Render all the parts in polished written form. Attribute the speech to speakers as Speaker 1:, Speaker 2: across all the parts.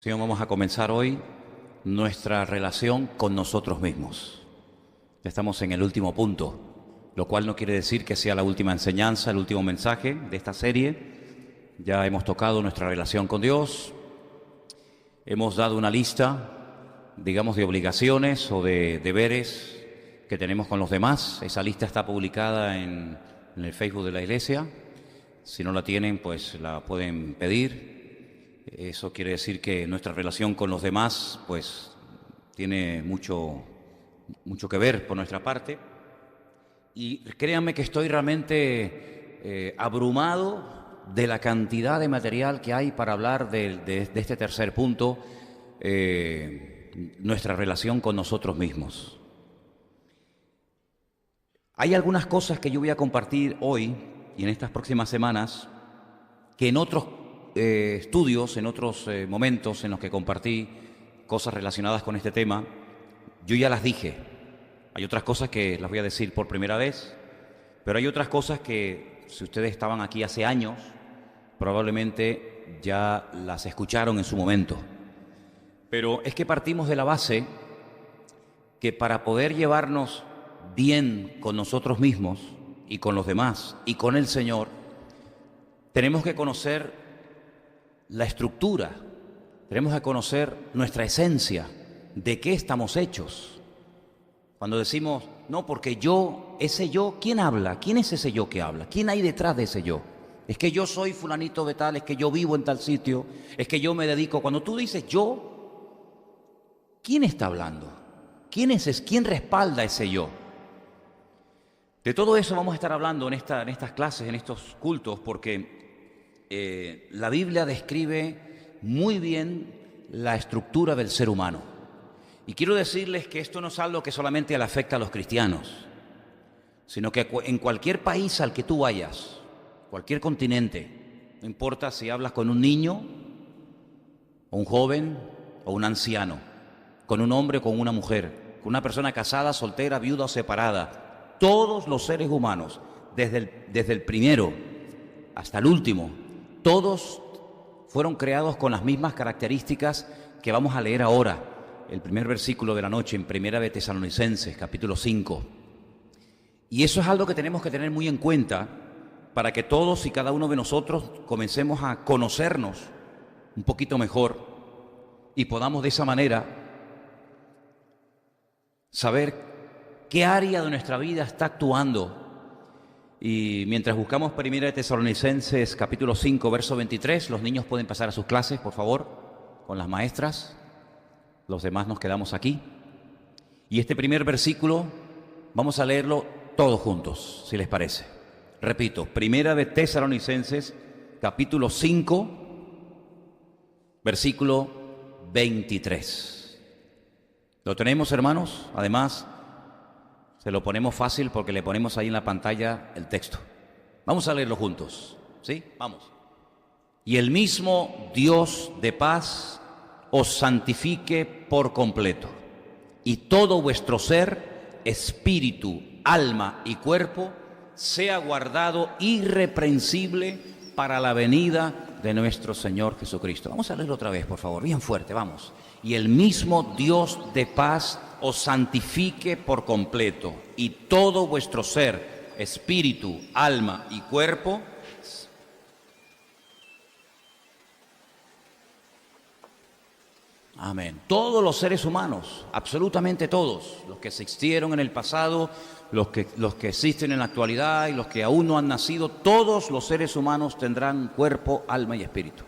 Speaker 1: Señor, vamos a comenzar hoy nuestra relación con nosotros mismos. Ya estamos en el último punto, lo cual no quiere decir que sea la última enseñanza, el último mensaje de esta serie. Ya hemos tocado nuestra relación con Dios, hemos dado una lista, digamos, de obligaciones o de deberes que tenemos con los demás. Esa lista está publicada en el Facebook de la Iglesia. Si no la tienen, pues la pueden pedir. Eso quiere decir que nuestra relación con los demás pues tiene mucho que ver por nuestra parte. Y créanme que estoy realmente abrumado de la cantidad de material que hay para hablar de este tercer punto, nuestra relación con nosotros mismos. Hay algunas cosas que yo voy a compartir hoy y en estas próximas semanas que en otros estudios, en otros momentos en los que compartí cosas relacionadas con este tema, yo ya las dije. Hay otras cosas que las voy a decir por primera vez, pero hay otras cosas que, si ustedes estaban aquí hace años, probablemente ya las escucharon en su momento. Pero es que partimos de la base que para poder llevarnos bien con nosotros mismos y con los demás y con el Señor, tenemos que conocer la estructura, tenemos que conocer nuestra esencia, de qué estamos hechos. Cuando decimos, no, porque yo, ese yo, ¿quién habla? ¿Quién es ese yo que habla? ¿Quién hay detrás de ese yo? Es que yo soy fulanito de tal, es que yo vivo en tal sitio, es que yo me dedico. Cuando tú dices yo, ¿quién está hablando? ¿Quién respalda ese yo? De todo eso vamos a estar hablando en estas clases, en estos cultos, porque la Biblia describe muy bien la estructura del ser humano. Y quiero decirles que esto no es algo que solamente le afecta a los cristianos, sino que en cualquier país al que tú vayas, cualquier continente, no importa si hablas con un niño, o un joven, o un anciano, con un hombre o con una mujer, con una persona casada, soltera, viuda o separada, todos los seres humanos, desde el primero hasta el último, todos fueron creados con las mismas características que vamos a leer ahora, el primer versículo de la noche en Primera de Tesalonicenses, capítulo 5. Y eso es algo que tenemos que tener muy en cuenta para que todos y cada uno de nosotros comencemos a conocernos un poquito mejor y podamos de esa manera saber qué área de nuestra vida está actuando. Y mientras buscamos Primera de Tesalonicenses, capítulo 5, verso 23, los niños pueden pasar a sus clases, por favor, con las maestras. Los demás nos quedamos aquí. Y este primer versículo vamos a leerlo todos juntos, si les parece. Repito, Primera de Tesalonicenses, capítulo 5, versículo 23. ¿Lo tenemos, hermanos? Además, se lo ponemos fácil porque le ponemos ahí en la pantalla el texto. Vamos a leerlo juntos, ¿sí? Vamos. Y el mismo Dios de paz os santifique por completo, y todo vuestro ser, espíritu, alma y cuerpo, sea guardado irreprensible para la venida de nuestro Señor Jesucristo. Vamos a leerlo otra vez, por favor, bien fuerte, vamos. Y el mismo Dios de paz os santifique por completo, y todo vuestro ser, espíritu, alma y cuerpo, amén. Todos los seres humanos, absolutamente todos, los que existieron en el pasado, los que existen en la actualidad y los que aún no han nacido, todos los seres humanos tendrán cuerpo, alma y espíritu.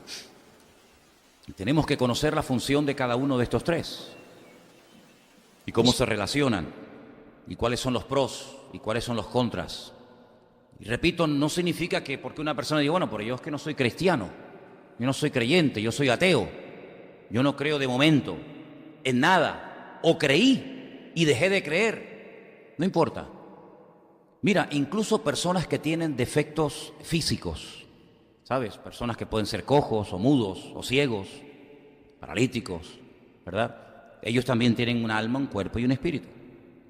Speaker 1: Y tenemos que conocer la función de cada uno de estos tres y cómo se relacionan y cuáles son los pros y cuáles son los contras. Y repito, no significa que porque una persona diga, bueno, pero yo es que no soy cristiano, yo no soy creyente, yo soy ateo, yo no creo de momento en nada, o creí y dejé de creer, no importa. Mira, incluso personas que tienen defectos físicos, ¿sabes? Personas que pueden ser cojos o mudos o ciegos, paralíticos, ¿verdad? Ellos también tienen un alma, un cuerpo y un espíritu.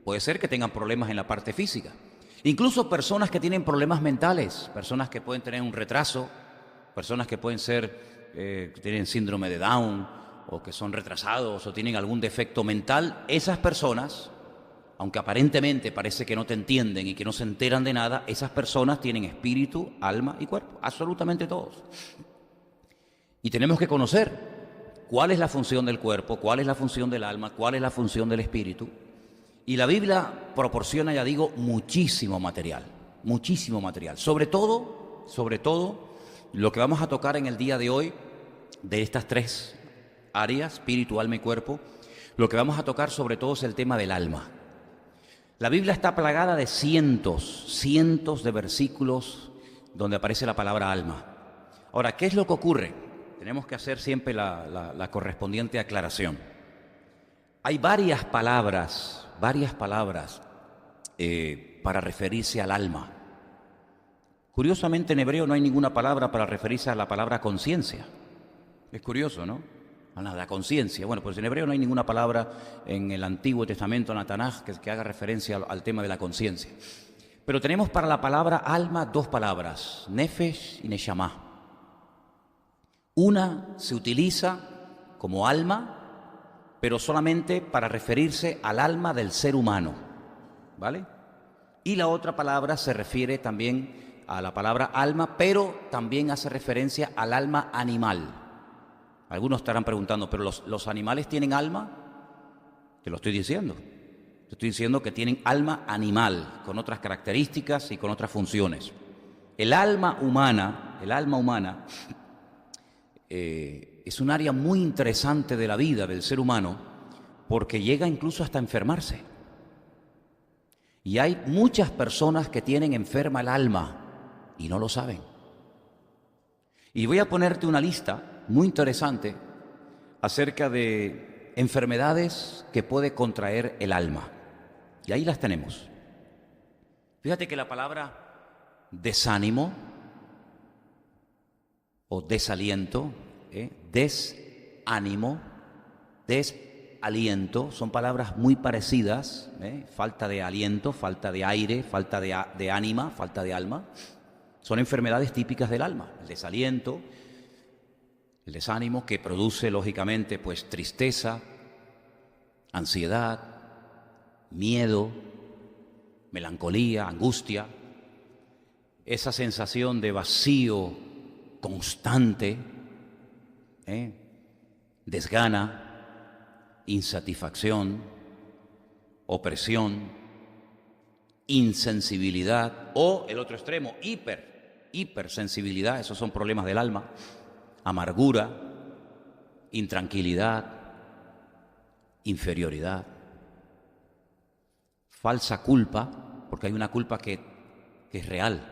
Speaker 1: Puede ser que tengan problemas en la parte física. Incluso personas que tienen problemas mentales, personas que pueden tener un retraso, personas que pueden ser, que tienen síndrome de Down, o que son retrasados o tienen algún defecto mental, esas personas, aunque aparentemente parece que no te entienden y que no se enteran de nada, esas personas tienen espíritu, alma y cuerpo, absolutamente todos. Y tenemos que conocer cuál es la función del cuerpo, cuál es la función del alma, cuál es la función del espíritu. Y la Biblia proporciona, ya digo, muchísimo material. Sobre todo, lo que vamos a tocar en el día de hoy, de estas tres áreas, espíritu, alma y cuerpo, lo que vamos a tocar sobre todo es el tema del alma. La Biblia está plagada de cientos de versículos donde aparece la palabra alma. Ahora, ¿qué es lo que ocurre? Tenemos que hacer siempre la correspondiente aclaración. Hay varias palabras para referirse al alma. Curiosamente, en hebreo no hay ninguna palabra para referirse a la palabra conciencia. Es curioso, ¿no? La conciencia. Bueno, pues en hebreo no hay ninguna palabra en el Antiguo Testamento, en la Tanaj, que haga referencia al tema de la conciencia. Pero tenemos para la palabra alma dos palabras, nefesh y neshama. Una se utiliza como alma, pero solamente para referirse al alma del ser humano, ¿vale? Y la otra palabra se refiere también a la palabra alma, pero también hace referencia al alma animal. Algunos estarán preguntando, ¿pero los animales tienen alma? Te lo estoy diciendo. Te estoy diciendo que tienen alma animal, con otras características y con otras funciones. El alma humana es un área muy interesante de la vida del ser humano, porque llega incluso hasta enfermarse. Y hay muchas personas que tienen enferma el alma y no lo saben. Y voy a ponerte una lista muy interesante acerca de enfermedades que puede contraer el alma. Y ahí las tenemos. Fíjate que la palabra desánimo o desaliento, desánimo, desaliento, son palabras muy parecidas, falta de aliento, falta de aire, falta de ánima, falta de alma. Son enfermedades típicas del alma, el desaliento, el desánimo, que produce lógicamente pues tristeza, ansiedad, miedo, melancolía, angustia, esa sensación de vacío constante, desgana, insatisfacción, opresión, insensibilidad o el otro extremo, hipersensibilidad, esos son problemas del alma, amargura, intranquilidad, inferioridad, falsa culpa, porque hay una culpa que es real,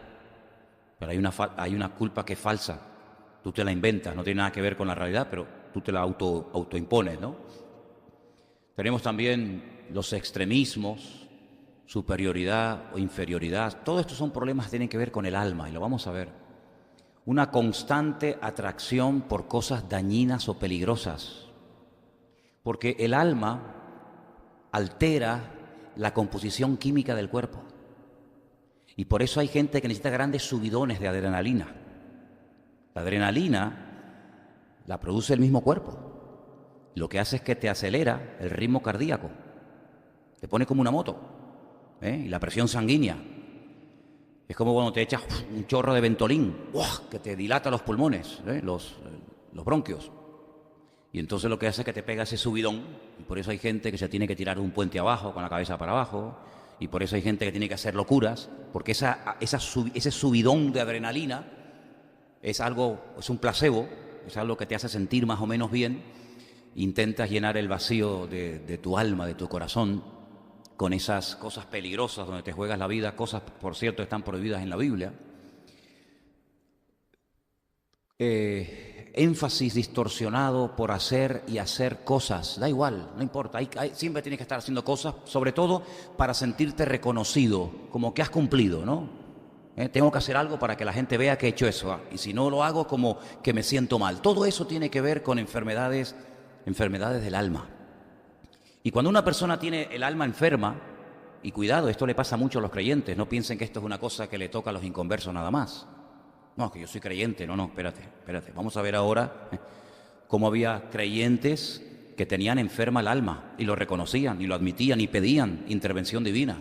Speaker 1: pero hay una culpa que es falsa, tú te la inventas, no tiene nada que ver con la realidad, pero tú te la autoimpones, ¿no? Tenemos también los extremismos, superioridad o inferioridad, todos estos son problemas que tienen que ver con el alma y lo vamos a ver. Una constante atracción por cosas dañinas o peligrosas, porque el alma altera la composición química del cuerpo y por eso hay gente que necesita grandes subidones de adrenalina. La adrenalina la produce el mismo cuerpo, lo que hace es que te acelera el ritmo cardíaco, te pone como una moto, y la presión sanguínea. Es como cuando te echas un chorro de Ventolin, que te dilata los pulmones, los bronquios. Y entonces lo que hace es que te pega ese subidón, y por eso hay gente que se tiene que tirar de un puente abajo, con la cabeza para abajo, y por eso hay gente que tiene que hacer locuras, porque ese subidón de adrenalina es un placebo, es algo que te hace sentir más o menos bien. Intentas llenar el vacío de tu alma, de tu corazón, con esas cosas peligrosas donde te juegas la vida, cosas, por cierto, están prohibidas en la Biblia. Énfasis distorsionado por hacer y hacer cosas, da igual, no importa, siempre tienes que estar haciendo cosas, sobre todo para sentirte reconocido, como que has cumplido, ¿no? Tengo que hacer algo para que la gente vea que he hecho eso, y si no lo hago, como que me siento mal. Todo eso tiene que ver con enfermedades del alma. Y cuando una persona tiene el alma enferma, y cuidado, esto le pasa mucho a los creyentes, no piensen que esto es una cosa que le toca a los inconversos nada más. No, que yo soy creyente, no, espérate. Vamos a ver ahora como había creyentes que tenían enferma el alma y lo reconocían y lo admitían y pedían intervención divina.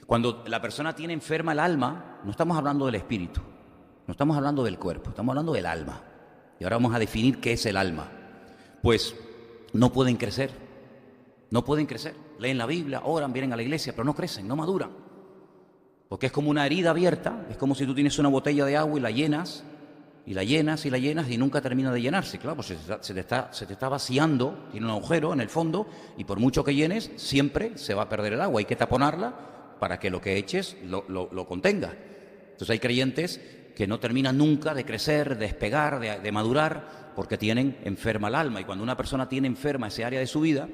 Speaker 1: Cuando la persona tiene enferma el alma, no estamos hablando del espíritu, no estamos hablando del cuerpo, estamos hablando del alma. Y ahora vamos a definir qué es el alma. Pues no pueden crecer, no pueden crecer. Leen la Biblia, oran, vienen a la iglesia, pero no crecen, no maduran. Porque es como una herida abierta, es como si tú tienes una botella de agua y la llenas, y la llenas y la llenas y nunca termina de llenarse. Claro, pues se te está vaciando, tiene un agujero en el fondo, y por mucho que llenes, siempre se va a perder el agua. Hay que taponarla para que lo que eches lo contenga. Entonces hay creyentes que no terminan nunca de crecer, de despegar, de madurar, porque tienen enferma el alma. Y cuando una persona tiene enferma ese área de su vida,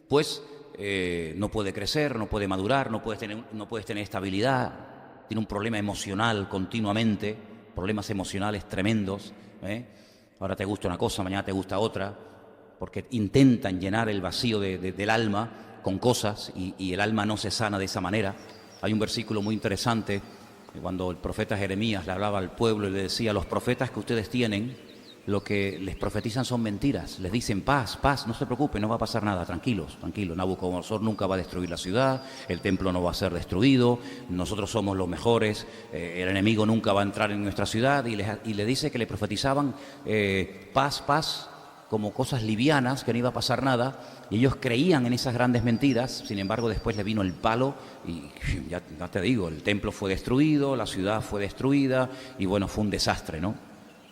Speaker 1: pues no puede crecer, no puede madurar, no puedes tener estabilidad, tiene un problema emocional continuamente, problemas emocionales tremendos. Ahora te gusta una cosa, mañana te gusta otra, porque intentan llenar el vacío del alma con cosas y el alma no se sana de esa manera. Hay un versículo muy interesante cuando el profeta Jeremías le hablaba al pueblo y le decía: los profetas que ustedes tienen, lo que les profetizan son mentiras, les dicen paz, paz, no se preocupen, no va a pasar nada, tranquilos, tranquilos, Nabucodonosor nunca va a destruir la ciudad, el templo no va a ser destruido, nosotros somos los mejores, el enemigo nunca va a entrar en nuestra ciudad, y le dice que le profetizaban paz, paz, como cosas livianas, que no iba a pasar nada, y ellos creían en esas grandes mentiras. Sin embargo, después le vino el palo y ya te digo, el templo fue destruido, la ciudad fue destruida y bueno, fue un desastre, ¿no?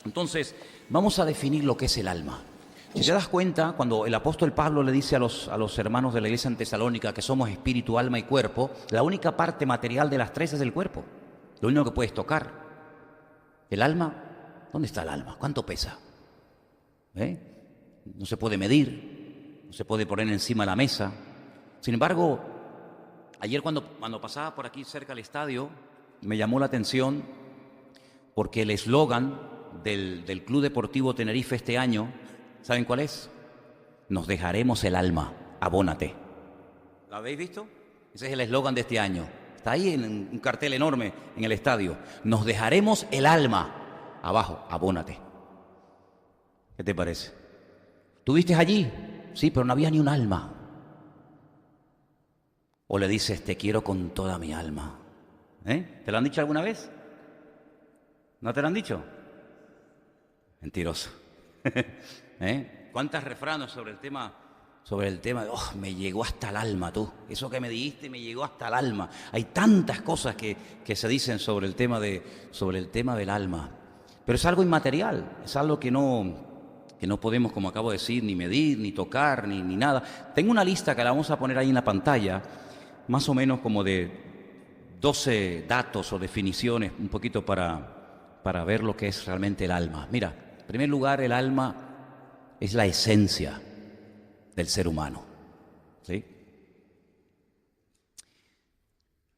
Speaker 1: Entonces, vamos a definir lo que es el alma. Si te das cuenta, cuando el apóstol Pablo le dice a los hermanos de la iglesia en Tesalónica que somos espíritu, alma y cuerpo, la única parte material de las tres es el cuerpo, lo único que puedes tocar. El alma, ¿dónde está el alma? ¿Cuánto pesa? No se puede medir, no se puede poner encima de la mesa. Sin embargo, ayer cuando pasaba por aquí cerca del estadio, me llamó la atención porque el eslogan del Club Deportivo Tenerife este año, ¿saben cuál es? Nos dejaremos el alma, abónate. ¿Lo habéis visto? Ese es el eslogan de este año. Está ahí en un cartel enorme en el estadio. Nos dejaremos el alma, abajo, abónate. ¿Qué te parece? ¿Tuviste allí? Sí, pero no había ni un alma. O le dices, te quiero con toda mi alma. ¿Te lo han dicho alguna vez? ¿No te lo han dicho? Mentiroso. ¿Cuántas refranes sobre el tema de, oh, me llegó hasta el alma tú? Eso que me dijiste me llegó hasta el alma. Hay tantas cosas que se dicen sobre el tema del alma. Pero es algo inmaterial, es algo que no podemos, como acabo de decir, ni medir, ni tocar, ni nada. Tengo una lista que la vamos a poner ahí en la pantalla, más o menos como de 12 datos o definiciones, un poquito para ver lo que es realmente el alma. Mira, en primer lugar, el alma es la esencia del ser humano, ¿sí? En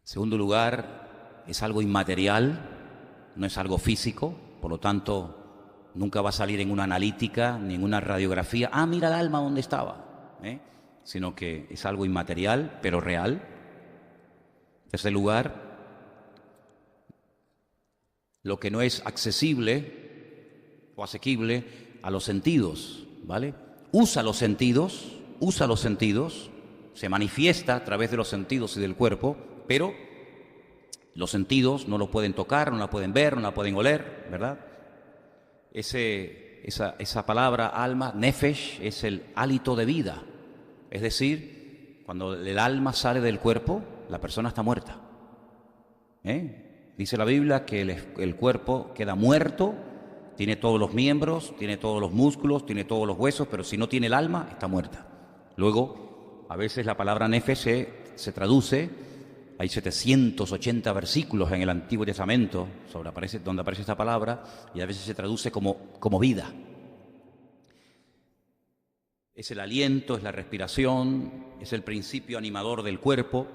Speaker 1: segundo lugar, es algo inmaterial, no es algo físico, por lo tanto, nunca va a salir en una analítica, ni en una radiografía. Ah, mira el alma donde estaba, sino que es algo inmaterial, pero real. En tercer lugar, lo que no es accesible o asequible a los sentidos, ¿vale? Usa los sentidos, se manifiesta a través de los sentidos y del cuerpo, pero los sentidos no lo pueden tocar, no la pueden ver, no la pueden oler, ¿verdad? Esa palabra alma, nefesh, es el hálito de vida. Es decir, cuando el alma sale del cuerpo, la persona está muerta. Dice la Biblia que el cuerpo queda muerto, tiene todos los miembros, tiene todos los músculos, tiene todos los huesos, pero si no tiene el alma, está muerta. Luego, a veces la palabra nefesh se traduce, hay 780 versículos en el Antiguo Testamento donde aparece esta palabra, y a veces se traduce como vida. Es el aliento, es la respiración, es el principio animador del cuerpo,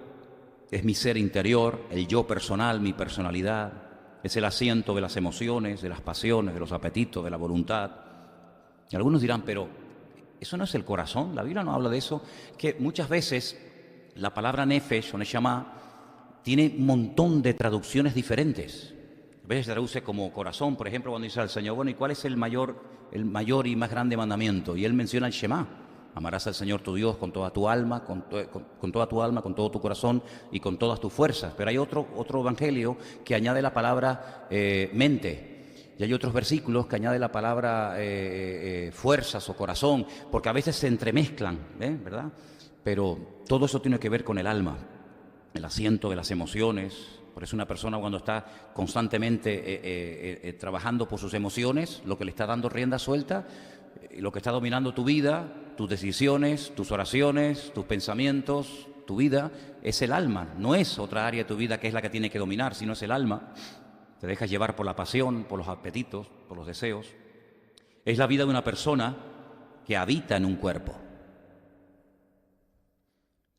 Speaker 1: es mi ser interior, el yo personal, mi personalidad, es el asiento de las emociones, de las pasiones, de los apetitos, de la voluntad. Y algunos dirán, pero ¿eso no es el corazón? La Biblia no habla de eso. Que muchas veces la palabra nefesh o neshama tiene un montón de traducciones diferentes. veces se traduce como corazón, por ejemplo, cuando dice al Señor, bueno, ¿y cuál es el mayor y más grande mandamiento? Y él menciona el Shema. Amarás al Señor tu Dios con toda tu alma, con toda tu alma, con todo tu corazón y con todas tus fuerzas. Pero hay otro evangelio que añade la palabra mente. Y hay otros versículos que añade la palabra fuerzas o corazón, porque a veces se entremezclan, ¿verdad? Pero todo eso tiene que ver con el alma, el asiento de las emociones. Por eso una persona cuando está constantemente trabajando por sus emociones, lo que le está dando rienda suelta, lo que está dominando tu vida, tus decisiones, tus oraciones, tus pensamientos, tu vida, es el alma. No es otra área de tu vida que es la que tiene que dominar, sino es el alma. Te dejas llevar por la pasión, por los apetitos, por los deseos. Es la vida de una persona que habita en un cuerpo.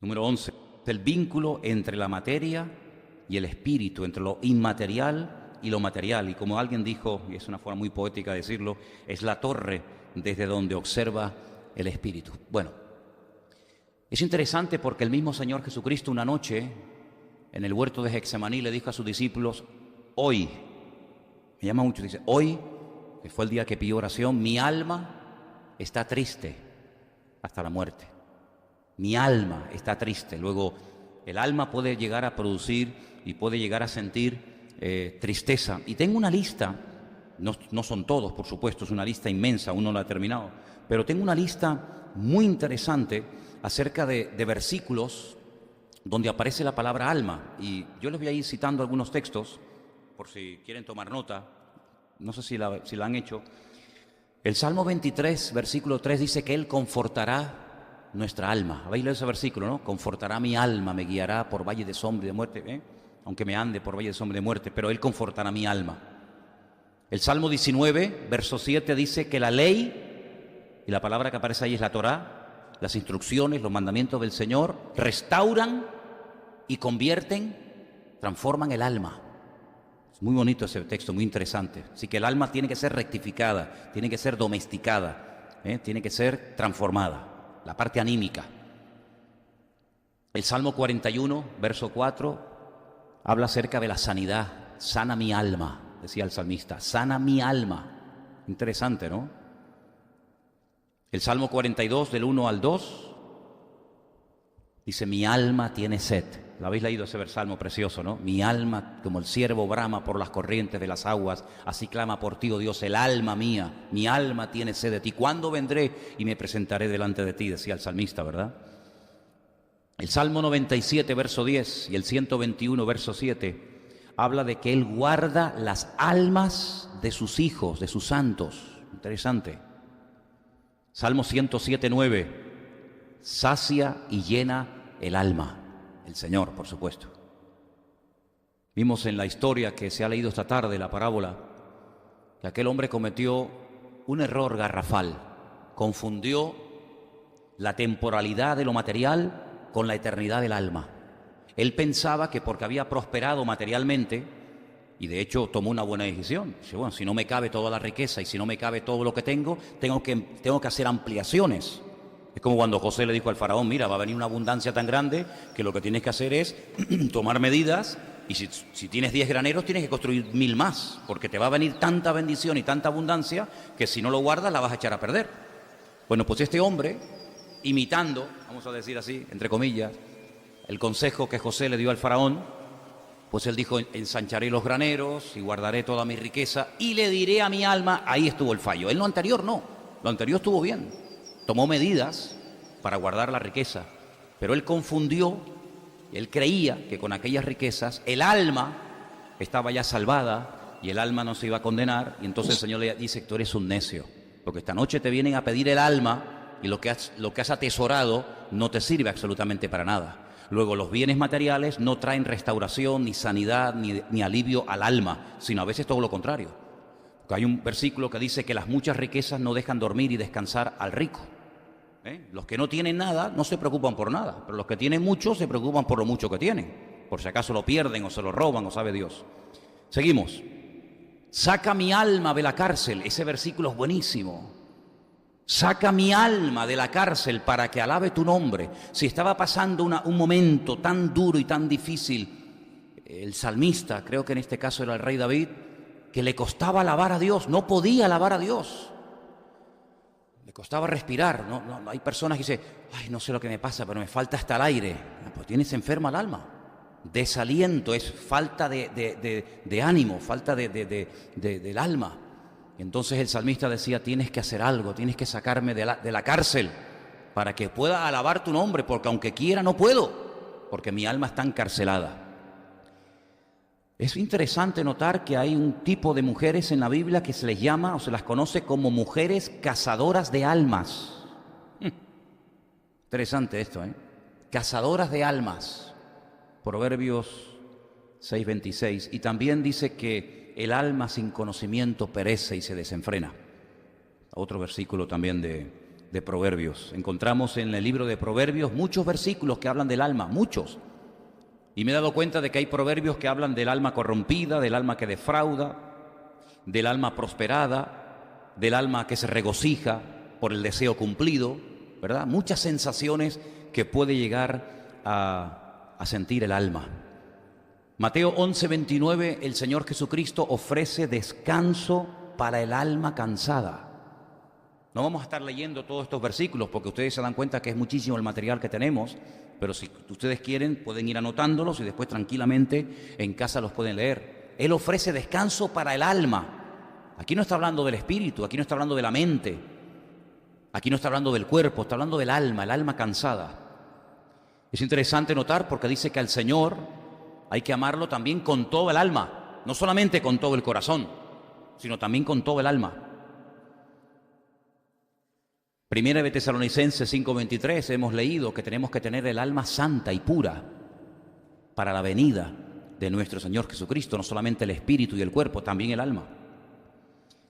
Speaker 1: Número 11. El vínculo entre la materia y el espíritu, entre lo inmaterial y lo material. Y como alguien dijo, y es una forma muy poética de decirlo, es la torre desde donde observa el espíritu. Bueno, es interesante porque el mismo Señor Jesucristo una noche en el huerto de Getsemaní le dijo a sus discípulos, hoy, me llama mucho, dice, hoy, que fue el día que pidió oración, mi alma está triste hasta la muerte. Mi alma está triste. Luego, el alma puede llegar a producir y puede llegar a sentir tristeza. Y tengo una lista, no son todos, por supuesto, es una lista inmensa, uno no la ha terminado, pero tengo una lista muy interesante acerca de versículos donde aparece la palabra alma. Y yo les voy a ir citando algunos textos, por si quieren tomar nota, no sé si la han hecho. El Salmo 23, versículo 3 dice que Él confortará nuestra alma. ¿Habéis leído ese versículo, no? Confortará mi alma, me guiará por valle de sombra y de muerte, aunque me ande por valle de sombra y de muerte, pero Él confortará mi alma. El Salmo 19, verso 7 dice que la ley, y la palabra que aparece ahí es la Torá, las instrucciones, los mandamientos del Señor, restauran y convierten, transforman el alma. Es muy bonito ese texto, muy interesante. Así que el alma tiene que ser rectificada, tiene que ser domesticada, tiene que ser transformada. La parte anímica. El Salmo 41, verso 4, habla acerca de la sanidad. Sana mi alma, decía el salmista, sana mi alma. Interesante, ¿no? El Salmo 42, del 1 al 2, dice, mi alma tiene sed. ¿Lo habéis leído ese salmo precioso, no? Mi alma, como el ciervo brama por las corrientes de las aguas, así clama por ti, oh Dios, el alma mía, mi alma tiene sed de ti. ¿Cuándo vendré y me presentaré delante de ti? Decía el salmista, ¿verdad? El Salmo 97, verso 10 y el 121, verso 7, habla de que Él guarda las almas de sus hijos, de sus santos. Interesante. Salmo 107, 9, sacia y llena el alma. El Señor, por supuesto. Vimos en la historia que se ha leído esta tarde, la parábola, que aquel hombre cometió un error garrafal. Confundió la temporalidad de lo material con la eternidad del alma. Él pensaba que porque había prosperado materialmente, y de hecho tomó una buena decisión. Dice, bueno, si no me cabe toda la riqueza y si no me cabe todo lo que tengo que hacer ampliaciones. Es como cuando José le dijo al faraón, mira, va a venir una abundancia tan grande que lo que tienes que hacer es tomar medidas y si tienes 10 graneros tienes que construir 1000 más, porque te va a venir tanta bendición y tanta abundancia que si no lo guardas la vas a echar a perder. Bueno, pues este hombre, imitando, vamos a decir así, entre comillas, el consejo que José le dio al faraón, pues él dijo, ensancharé los graneros y guardaré toda mi riqueza y le diré a mi alma, ahí estuvo el fallo. En lo anterior no, lo anterior estuvo bien. Tomó medidas para guardar la riqueza, pero él confundió, él creía que con aquellas riquezas el alma estaba ya salvada y el alma no se iba a condenar, y entonces el Señor le dice, tú eres un necio, porque esta noche te vienen a pedir el alma y lo que has atesorado no te sirve absolutamente para nada. Luego los bienes materiales no traen restauración, ni sanidad, ni alivio al alma, sino a veces todo lo contrario. Hay un versículo que dice que las muchas riquezas no dejan dormir y descansar al rico. Los que no tienen nada no se preocupan por nada, pero los que tienen mucho se preocupan por lo mucho que tienen, por si acaso lo pierden o se lo roban o sabe Dios. Seguimos. Saca mi alma de la cárcel. Ese versículo es buenísimo. Saca mi alma de la cárcel para que alabe tu nombre. Si estaba pasando un momento tan duro y tan difícil, el salmista, creo que en este caso era el rey David, que le costaba alabar a Dios, no podía alabar a Dios. Le costaba respirar. Hay personas que dicen, ay, no sé lo que me pasa, pero me falta hasta el aire. Pues tienes enferma el alma. Desaliento, es falta de ánimo, falta del alma. Y entonces el salmista decía, tienes que hacer algo, tienes que sacarme de la cárcel para que pueda alabar tu nombre, porque aunque quiera no puedo, porque mi alma está encarcelada. Es interesante notar que hay un tipo de mujeres en la Biblia que se les llama o se las conoce como mujeres cazadoras de almas. Interesante esto, ¿eh? Cazadoras de almas. Proverbios 6:26. Y también dice que el alma sin conocimiento perece y se desenfrena. Otro versículo también de Proverbios. Encontramos en el libro de Proverbios muchos versículos que hablan del alma, muchos. Y me he dado cuenta de que hay proverbios que hablan del alma corrompida, del alma que defrauda, del alma prosperada, del alma que se regocija por el deseo cumplido, ¿verdad? Muchas sensaciones que puede llegar a sentir el alma. Mateo 11:29, el Señor Jesucristo ofrece descanso para el alma cansada. No vamos a estar leyendo todos estos versículos porque ustedes se dan cuenta que es muchísimo el material que tenemos, pero si ustedes quieren pueden ir anotándolos y después tranquilamente en casa los pueden leer. Él ofrece descanso para el alma. Aquí no está hablando del espíritu, aquí no está hablando de la mente, aquí no está hablando del cuerpo, está hablando del alma, el alma cansada. Es interesante notar porque dice que al Señor hay que amarlo también con todo el alma, no solamente con todo el corazón, sino también con todo el alma. Primera de Tesalonicenses 5:23 hemos leído que tenemos que tener el alma santa y pura para la venida de nuestro Señor Jesucristo, no solamente el espíritu y el cuerpo, también el alma.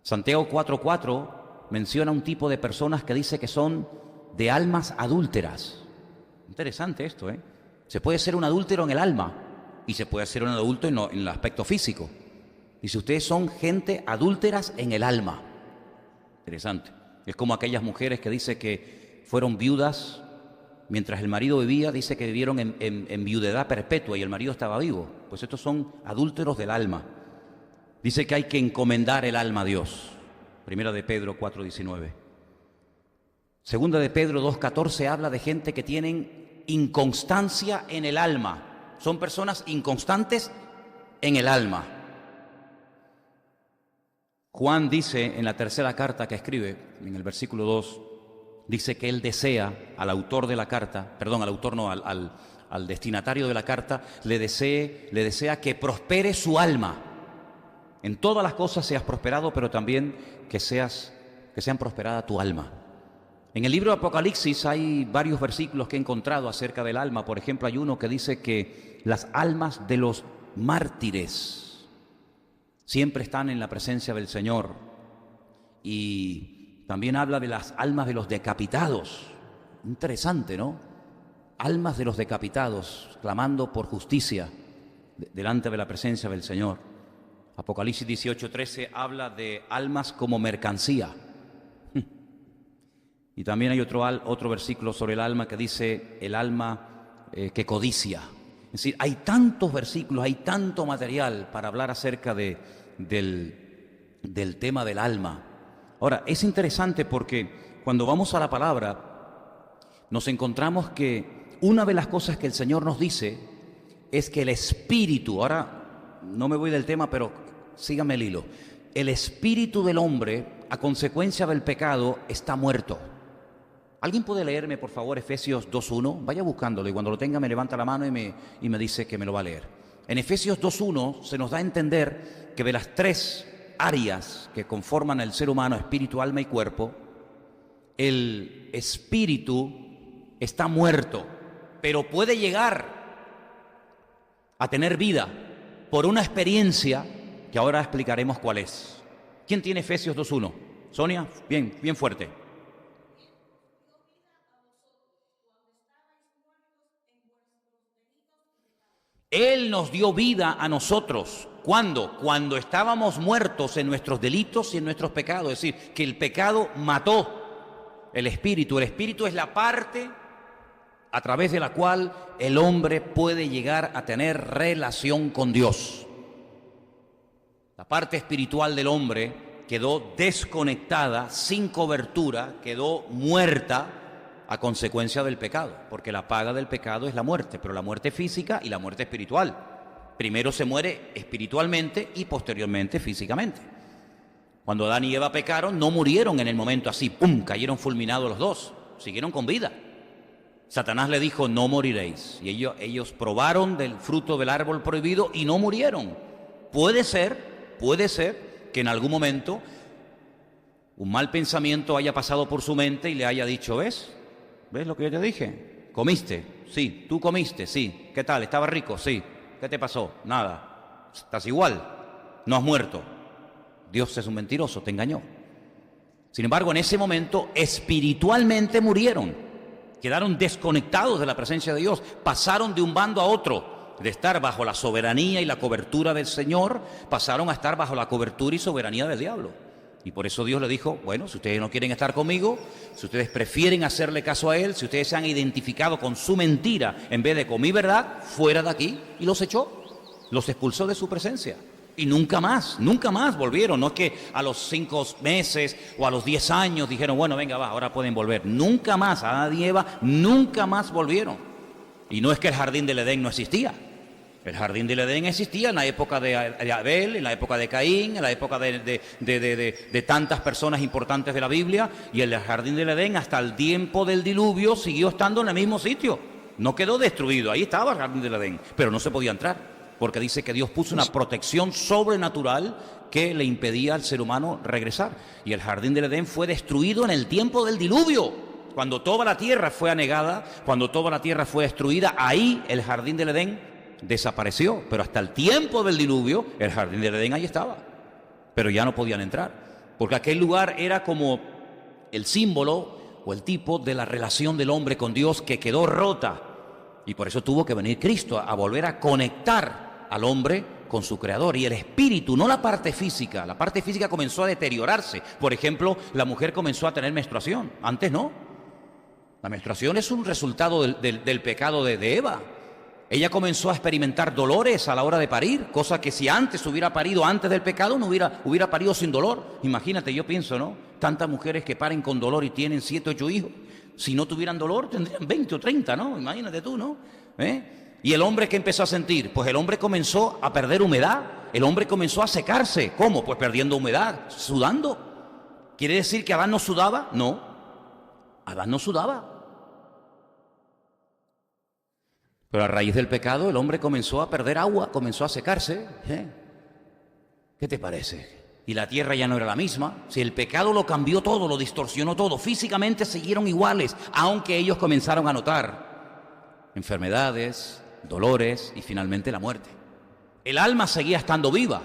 Speaker 1: Santiago 4:4 menciona un tipo de personas que dice que son de almas adúlteras. Interesante esto, ¿eh? Se puede ser un adúltero en el alma y se puede ser un adulto en el aspecto físico. Dice, ustedes son gente adúlteras en el alma. Interesante. Es como aquellas mujeres que dice que fueron viudas mientras el marido vivía, dice que vivieron en viudedad perpetua y el marido estaba vivo. Pues estos son adúlteros del alma. Dice que hay que encomendar el alma a Dios. Primera de Pedro 4:19. Segunda de Pedro 2:14 habla de gente que tienen inconstancia en el alma. Son personas inconstantes en el alma. Juan dice en la tercera carta que escribe, en el versículo 2, dice que él desea al autor de la carta, perdón, al autor no, al destinatario de la carta, le desea que prospere su alma. En todas las cosas seas prosperado, pero también que sean prosperada tu alma. En el libro de Apocalipsis hay varios versículos que he encontrado acerca del alma. Por ejemplo, hay uno que dice que las almas de los mártires siempre están en la presencia del Señor. Y también habla de las almas de los decapitados. Interesante, ¿no? Almas de los decapitados, clamando por justicia delante de la presencia del Señor. Apocalipsis 18:13 habla de almas como mercancía. Y también hay otro versículo sobre el alma que dice el alma que codicia. Es decir, hay tantos versículos, hay tanto material para hablar acerca del tema del alma. Ahora, es interesante porque cuando vamos a la palabra nos encontramos que una de las cosas que el Señor nos dice es que el espíritu, ahora no me voy del tema, pero sígame el hilo, el espíritu del hombre a consecuencia del pecado está muerto. ¿Alguien puede leerme, por favor, Efesios 2:1? Vaya buscándolo y cuando lo tenga me levanta la mano y me dice que me lo va a leer. En Efesios 2:1 se nos da a entender que de las tres áreas que conforman el ser humano, espíritu, alma y cuerpo, el espíritu está muerto, pero puede llegar a tener vida por una experiencia que ahora explicaremos cuál es. ¿Quién tiene Efesios 2:1? Sonia, bien, bien fuerte. Él nos dio vida a nosotros. ¿Cuándo? Cuando estábamos muertos en nuestros delitos y en nuestros pecados. Es decir, que el pecado mató el espíritu. El espíritu es la parte a través de la cual el hombre puede llegar a tener relación con Dios. La parte espiritual del hombre quedó desconectada, sin cobertura, quedó muerta a consecuencia del pecado, porque la paga del pecado es la muerte, pero la muerte física y la muerte espiritual. Primero se muere espiritualmente y posteriormente físicamente. Cuando Adán y Eva pecaron, no murieron en el momento así, ¡pum!, cayeron fulminados los dos, siguieron con vida. Satanás le dijo, no moriréis, y ellos probaron del fruto del árbol prohibido y no murieron. Puede ser que en algún momento un mal pensamiento haya pasado por su mente y le haya dicho, ¿ves lo que yo te dije? ¿Comiste? Sí. ¿Tú comiste? Sí. ¿Qué tal? ¿Estaba rico? Sí. ¿Qué te pasó? Nada. ¿Estás igual? No has muerto. Dios es un mentiroso, te engañó. Sin embargo, en ese momento espiritualmente murieron, quedaron desconectados de la presencia de Dios, pasaron de un bando a otro, de estar bajo la soberanía y la cobertura del Señor, pasaron a estar bajo la cobertura y soberanía del diablo. Y por eso Dios le dijo, bueno, si ustedes no quieren estar conmigo, si ustedes prefieren hacerle caso a Él, si ustedes se han identificado con su mentira en vez de con mi verdad, fuera de aquí, y los echó, los expulsó de su presencia. Y nunca más volvieron. No es que a los 5 meses o a los 10 años dijeron, bueno, venga, va, ahora pueden volver. Nunca más, Adán y Eva nunca más volvieron. Y no es que el jardín del Edén no existía. El jardín del Edén existía en la época de Abel, en la época de Caín, en la época de tantas personas importantes de la Biblia. Y el jardín del Edén hasta el tiempo del diluvio siguió estando en el mismo sitio. No quedó destruido, ahí estaba el jardín del Edén, pero no se podía entrar, porque dice que Dios puso una protección sobrenatural que le impedía al ser humano regresar. Y el jardín del Edén fue destruido en el tiempo del diluvio, cuando toda la tierra fue anegada, cuando toda la tierra fue destruida. Ahí el jardín del Edén desapareció, pero hasta el tiempo del diluvio el jardín del Edén ahí estaba, pero ya no podían entrar, porque aquel lugar era como el símbolo o el tipo de la relación del hombre con Dios que quedó rota, y por eso tuvo que venir Cristo a volver a conectar al hombre con su creador. Y el espíritu, no la parte física. La parte física comenzó a deteriorarse. Por ejemplo, la mujer comenzó a tener menstruación, antes no. La menstruación es un resultado del pecado de Eva. Ella comenzó a experimentar dolores a la hora de parir, cosa que si antes hubiera parido antes del pecado, no hubiera parido sin dolor. Imagínate, yo pienso, ¿no? Tantas mujeres que paren con dolor y tienen 7, 8 hijos. Si no tuvieran dolor, tendrían 20 o 30, ¿no? Imagínate tú, ¿no? ¿Y el hombre qué empezó a sentir? Pues el hombre comenzó a perder humedad, el hombre comenzó a secarse. ¿Cómo? Pues perdiendo humedad, sudando. ¿Quiere decir que Adán no sudaba? No, Adán no sudaba. Pero a raíz del pecado el hombre comenzó a perder agua, comenzó a secarse. ¿Qué te parece? Y la tierra ya no era la misma. Si el pecado lo cambió todo, lo distorsionó todo, físicamente siguieron iguales, aunque ellos comenzaron a notar enfermedades, dolores y finalmente la muerte. El alma seguía estando viva,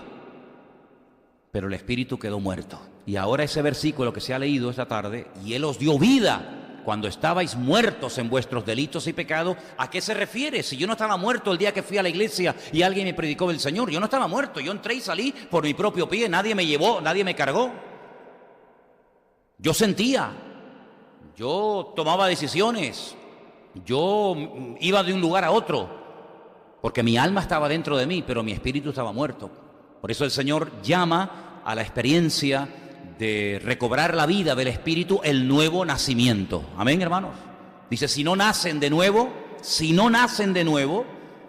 Speaker 1: pero el espíritu quedó muerto. Y ahora ese versículo que se ha leído esta tarde, y Él os dio vida cuando estabais muertos en vuestros delitos y pecados. ¿A qué se refiere? Si yo no estaba muerto el día que fui a la iglesia y alguien me predicó del Señor, yo no estaba muerto, yo entré y salí por mi propio pie, nadie me llevó, nadie me cargó. Yo sentía, yo tomaba decisiones, yo iba de un lugar a otro, porque mi alma estaba dentro de mí, pero mi espíritu estaba muerto. Por eso el Señor llama a la experiencia de recobrar la vida del espíritu el nuevo nacimiento. Amén, hermanos. Dice, si no nacen de nuevo,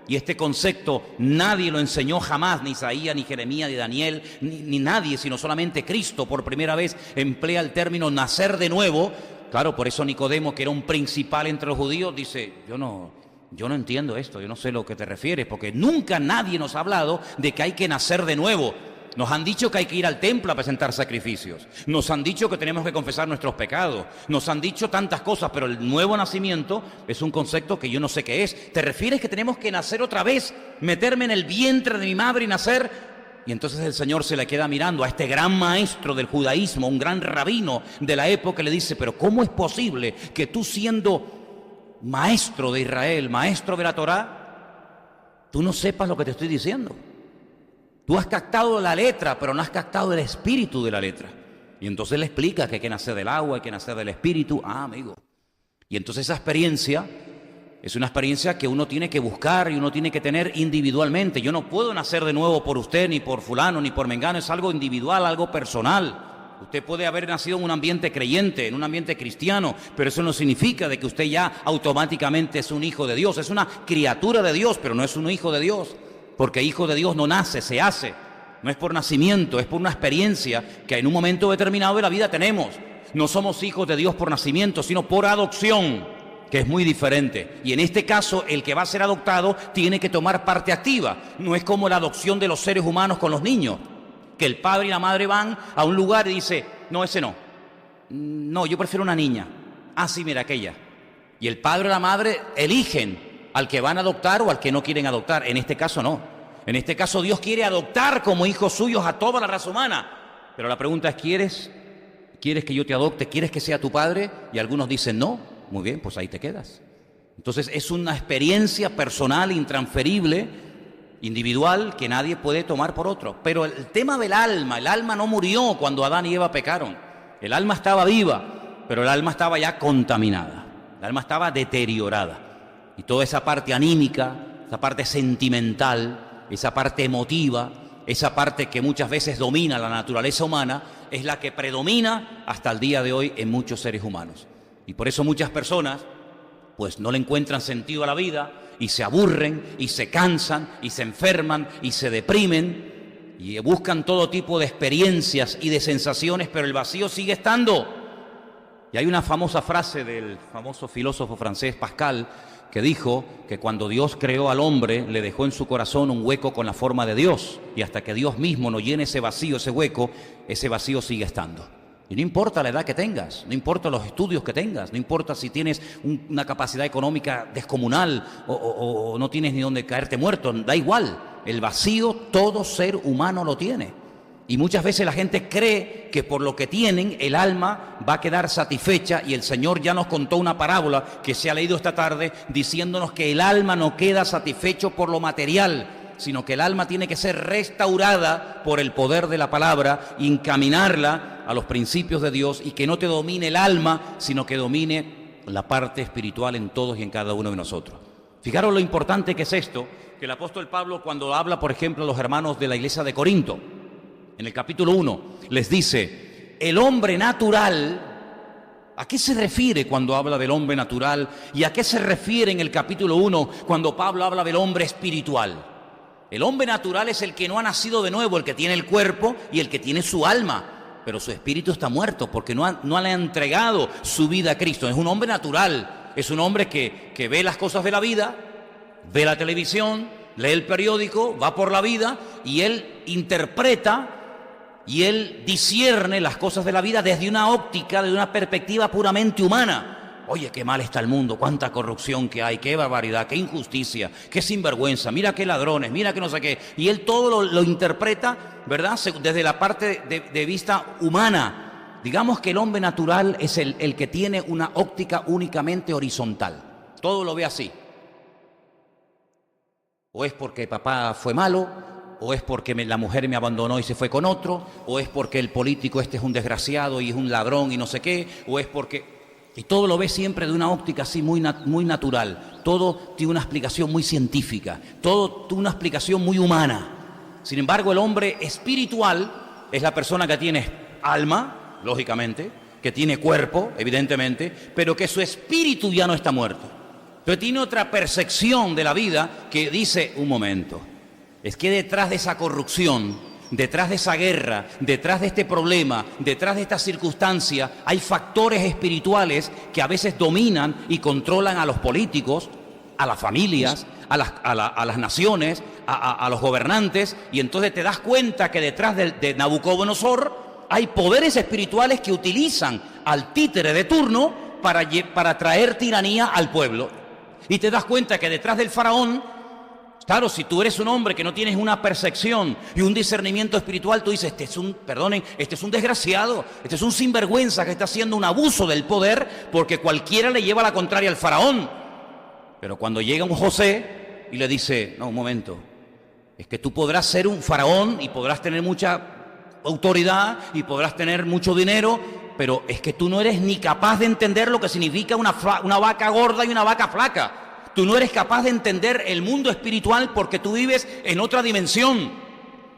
Speaker 1: y este concepto nadie lo enseñó jamás, ni Isaías, ni Jeremías, ni Daniel, ni nadie, sino solamente Cristo por primera vez emplea el término nacer de nuevo. Claro, por eso Nicodemo, que era un principal entre los judíos, dice, yo no entiendo esto, yo no sé lo que te refieres, porque nunca nadie nos ha hablado de que hay que nacer de nuevo. Nos han dicho que hay que ir al templo a presentar sacrificios. Nos han dicho que tenemos que confesar nuestros pecados. Nos han dicho tantas cosas, pero el nuevo nacimiento es un concepto que yo no sé qué es. ¿Te refieres que tenemos que nacer otra vez? ¿Meterme en el vientre de mi madre y nacer? Y entonces el Señor se le queda mirando a este gran maestro del judaísmo, un gran rabino de la época, y le dice, pero ¿cómo es posible que tú, siendo maestro de Israel, maestro de la Torá, tú no sepas lo que te estoy diciendo? Tú has captado la letra, pero no has captado el espíritu de la letra. Y entonces le explica que hay que nacer del agua, hay que nacer del espíritu. Ah, amigo. Y entonces esa experiencia Es una experiencia que uno tiene que buscar y uno tiene que tener individualmente. Yo no puedo nacer de nuevo por usted, ni por fulano, ni por mengano. Es algo individual, algo personal. Usted puede haber nacido en un ambiente creyente, en un ambiente cristiano, pero eso no significa de que usted ya automáticamente es un hijo de Dios. Es una criatura de Dios, pero no es un hijo de Dios. Porque hijo de Dios no nace, se hace. No es por nacimiento, es por una experiencia que en un momento determinado de la vida tenemos. No somos hijos de Dios por nacimiento, sino por adopción, que es muy diferente. Y en este caso, el que va a ser adoptado tiene que tomar parte activa. No es como la adopción de los seres humanos con los niños, que el padre y la madre van a un lugar y dice, no, ese no. No, yo prefiero una niña. Ah, sí, mira, aquella. Y el padre o la madre eligen al que van a adoptar o al que no quieren adoptar. En este caso no. En este caso Dios quiere adoptar como hijos suyos a toda la raza humana. Pero la pregunta es, ¿quieres que yo te adopte? ¿Quieres que sea tu padre? Y algunos dicen no. Muy bien, pues ahí te quedas. Entonces es una experiencia personal, intransferible, individual, que nadie puede tomar por otro. Pero el tema del alma, el alma no murió cuando Adán y Eva pecaron. El alma estaba viva, pero el alma estaba ya contaminada. El alma estaba deteriorada. Y toda esa parte anímica, esa parte sentimental, esa parte emotiva, esa parte que muchas veces domina la naturaleza humana, es la que predomina hasta el día de hoy en muchos seres humanos. Y por eso muchas personas pues no le encuentran sentido a la vida y se aburren y se cansan y se enferman y se deprimen y buscan todo tipo de experiencias y de sensaciones, pero el vacío sigue estando. Y hay una famosa frase del famoso filósofo francés Pascal que dijo que cuando Dios creó al hombre le dejó en su corazón un hueco con la forma de Dios, y hasta que Dios mismo no llene ese vacío, ese hueco, ese vacío sigue estando. Y no importa la edad que tengas, no importa los estudios que tengas, no importa si tienes una capacidad económica descomunal o no tienes ni dónde caerte muerto, da igual, el vacío todo ser humano lo tiene. Y muchas veces la gente cree que por lo que tienen el alma va a quedar satisfecha, y el Señor ya nos contó una parábola que se ha leído esta tarde diciéndonos que el alma no queda satisfecho por lo material, sino que el alma tiene que ser restaurada por el poder de la palabra, encaminarla a los principios de Dios, y que no te domine el alma, sino que domine la parte espiritual en todos y en cada uno de nosotros. Fijaros lo importante que es esto, que el apóstol Pablo, cuando habla, por ejemplo, a los hermanos de la iglesia de Corinto, en el capítulo 1, les dice, el hombre natural, ¿a qué se refiere cuando habla del hombre natural? ¿Y a qué se refiere en el capítulo 1 cuando Pablo habla del hombre espiritual? El hombre natural es el que no ha nacido de nuevo, el que tiene el cuerpo y el que tiene su alma, pero su espíritu está muerto porque no le ha entregado su vida a Cristo. Es un hombre natural, es un hombre que ve las cosas de la vida, ve la televisión, lee el periódico, va por la vida y él interpreta y él discierne las cosas de la vida desde una óptica, desde una perspectiva puramente humana. Oye, qué mal está el mundo, cuánta corrupción que hay, qué barbaridad, qué injusticia, qué sinvergüenza, mira qué ladrones, mira qué no sé qué. Y él todo lo interpreta, ¿verdad?, desde la parte de vista humana. Digamos que el hombre natural es el que tiene una óptica únicamente horizontal. Todo lo ve así. O es porque papá fue malo, o es porque la mujer me abandonó y se fue con otro, o es porque el político este es un desgraciado y es un ladrón y no sé qué, o es porque... Y todo lo ve siempre de una óptica así muy natural. Todo tiene una explicación muy científica. Todo tiene una explicación muy humana. Sin embargo, el hombre espiritual es la persona que tiene alma, lógicamente, que tiene cuerpo, evidentemente, pero que su espíritu ya no está muerto. Pero tiene otra percepción de la vida que dice, un momento, es que detrás de esa corrupción, detrás de esa guerra, detrás de este problema, detrás de esta circunstancia, hay factores espirituales que a veces dominan y controlan a los políticos, a las familias, a las naciones, a los gobernantes, y entonces te das cuenta que detrás de Nabucodonosor hay poderes espirituales que utilizan al títere de turno para traer tiranía al pueblo. Y te das cuenta que detrás del faraón, claro, si tú eres un hombre que no tienes una percepción y un discernimiento espiritual, tú dices, este es un desgraciado, este es un sinvergüenza que está haciendo un abuso del poder porque cualquiera le lleva la contraria al faraón. Pero cuando llega un José y le dice, no, un momento, es que tú podrás ser un faraón y podrás tener mucha autoridad y podrás tener mucho dinero, pero es que tú no eres ni capaz de entender lo que significa una vaca gorda y una vaca flaca. Tú no eres capaz de entender el mundo espiritual porque tú vives en otra dimensión.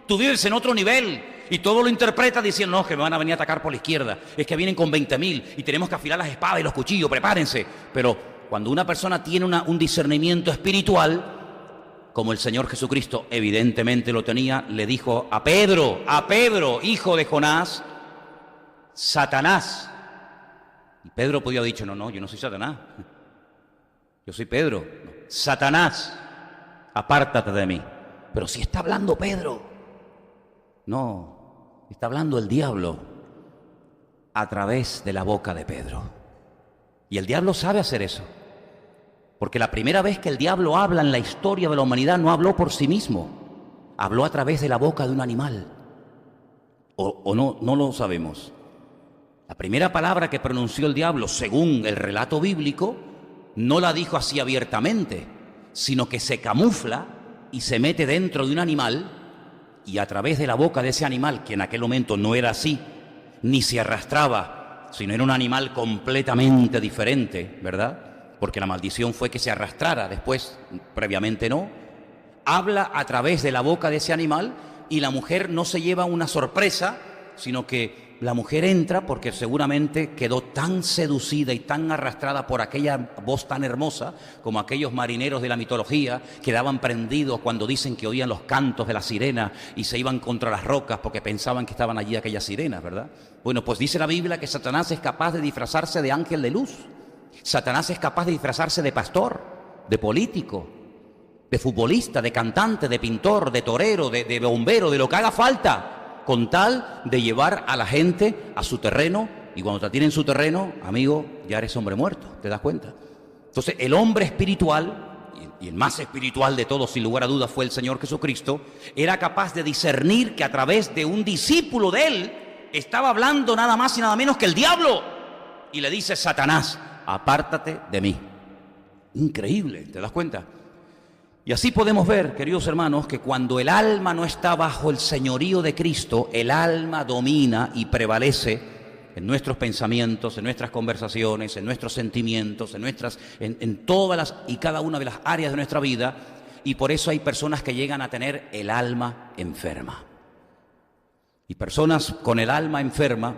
Speaker 1: Tú vives en otro nivel. Y todo lo interpretas diciendo, no, que me van a venir a atacar por la izquierda. Es que vienen con 20.000 y tenemos que afilar las espadas y los cuchillos, prepárense. Pero cuando una persona tiene un discernimiento espiritual, como el Señor Jesucristo evidentemente lo tenía, le dijo a Pedro, hijo de Jonás, Satanás. Y Pedro podía haber dicho, no, yo no soy Satanás. Yo soy Pedro. No. Satanás, apártate de mí. Pero si está hablando Pedro. No, está hablando el diablo a través de la boca de Pedro. Y el diablo sabe hacer eso. Porque la primera vez que el diablo habla en la historia de la humanidad no habló por sí mismo. Habló a través de la boca de un animal. O no lo sabemos. La primera palabra que pronunció el diablo, según el relato bíblico, no la dijo así abiertamente, sino que se camufla y se mete dentro de un animal y a través de la boca de ese animal, que en aquel momento no era así, ni se arrastraba, sino era un animal completamente diferente, ¿verdad? Porque la maldición fue que se arrastrara, después, previamente no. Habla a través de la boca de ese animal y la mujer no se lleva una sorpresa, sino que la mujer entra porque seguramente quedó tan seducida y tan arrastrada por aquella voz tan hermosa, como aquellos marineros de la mitología quedaban prendidos cuando dicen que oían los cantos de la sirena y se iban contra las rocas porque pensaban que estaban allí aquellas sirenas, ¿verdad? Bueno, pues dice la Biblia que Satanás es capaz de disfrazarse de ángel de luz. Satanás es capaz de disfrazarse de pastor, de político, de futbolista, de cantante, de pintor, de torero, de bombero, de lo que haga falta, con tal de llevar a la gente a su terreno, y cuando te tienen en su terreno, amigo, ya eres hombre muerto, ¿te das cuenta? Entonces, el hombre espiritual, y el más espiritual de todos, sin lugar a dudas, fue el Señor Jesucristo, era capaz de discernir que a través de un discípulo de él, estaba hablando nada más y nada menos que el diablo, y le dice, Satanás, apártate de mí. Increíble, ¿te das cuenta? Y así podemos ver, queridos hermanos, que cuando el alma no está bajo el señorío de Cristo, el alma domina y prevalece en nuestros pensamientos, en nuestras conversaciones, en nuestros sentimientos, en todas las y cada una de las áreas de nuestra vida, y por eso hay personas que llegan a tener el alma enferma. Y personas con el alma enferma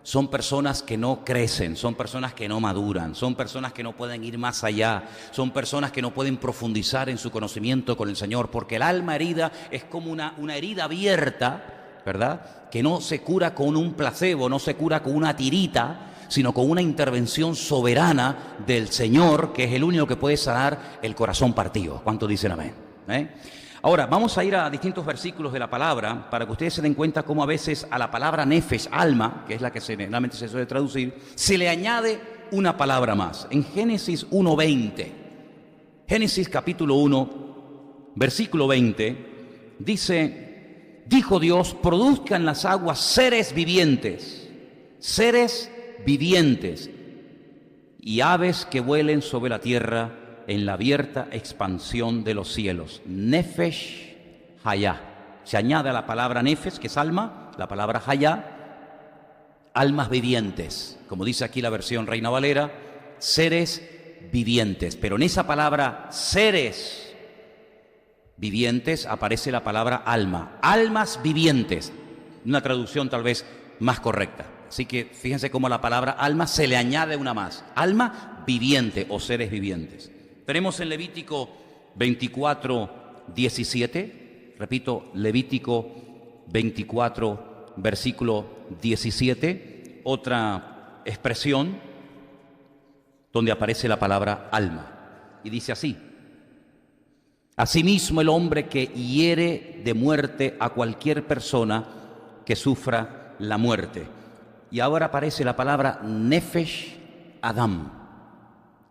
Speaker 1: son personas que no crecen, son personas que no maduran, son personas que no pueden ir más allá, son personas que no pueden profundizar en su conocimiento con el Señor, porque el alma herida es como una herida abierta, ¿verdad? Que no se cura con un placebo, no se cura con una tirita, sino con una intervención soberana del Señor, que es el único que puede sanar el corazón partido. ¿Cuántos dicen amén? Ahora, vamos a ir a distintos versículos de la palabra para que ustedes se den cuenta cómo a veces a la palabra nefesh, alma, que es la que generalmente se suele traducir, se le añade una palabra más. En Génesis 1:20, Génesis capítulo 1, versículo 20, dice, dijo Dios, produzcan las aguas seres vivientes, y aves que vuelen sobre la tierra, en la abierta expansión de los cielos. Nefesh Hayá. Se añade a la palabra nefesh, que es alma, la palabra Hayá, almas vivientes. Como dice aquí la versión Reina Valera, seres vivientes. Pero en esa palabra seres vivientes aparece la palabra alma. Almas vivientes. Una traducción tal vez más correcta. Así que fíjense cómo a la palabra alma se le añade una más. Alma viviente o seres vivientes. Tenemos en Levítico 24:17, repito, Levítico 24, versículo 17, otra expresión donde aparece la palabra alma. Y dice así, asimismo el hombre que hiere de muerte a cualquier persona que sufra la muerte. Y ahora aparece la palabra Nefesh Adam.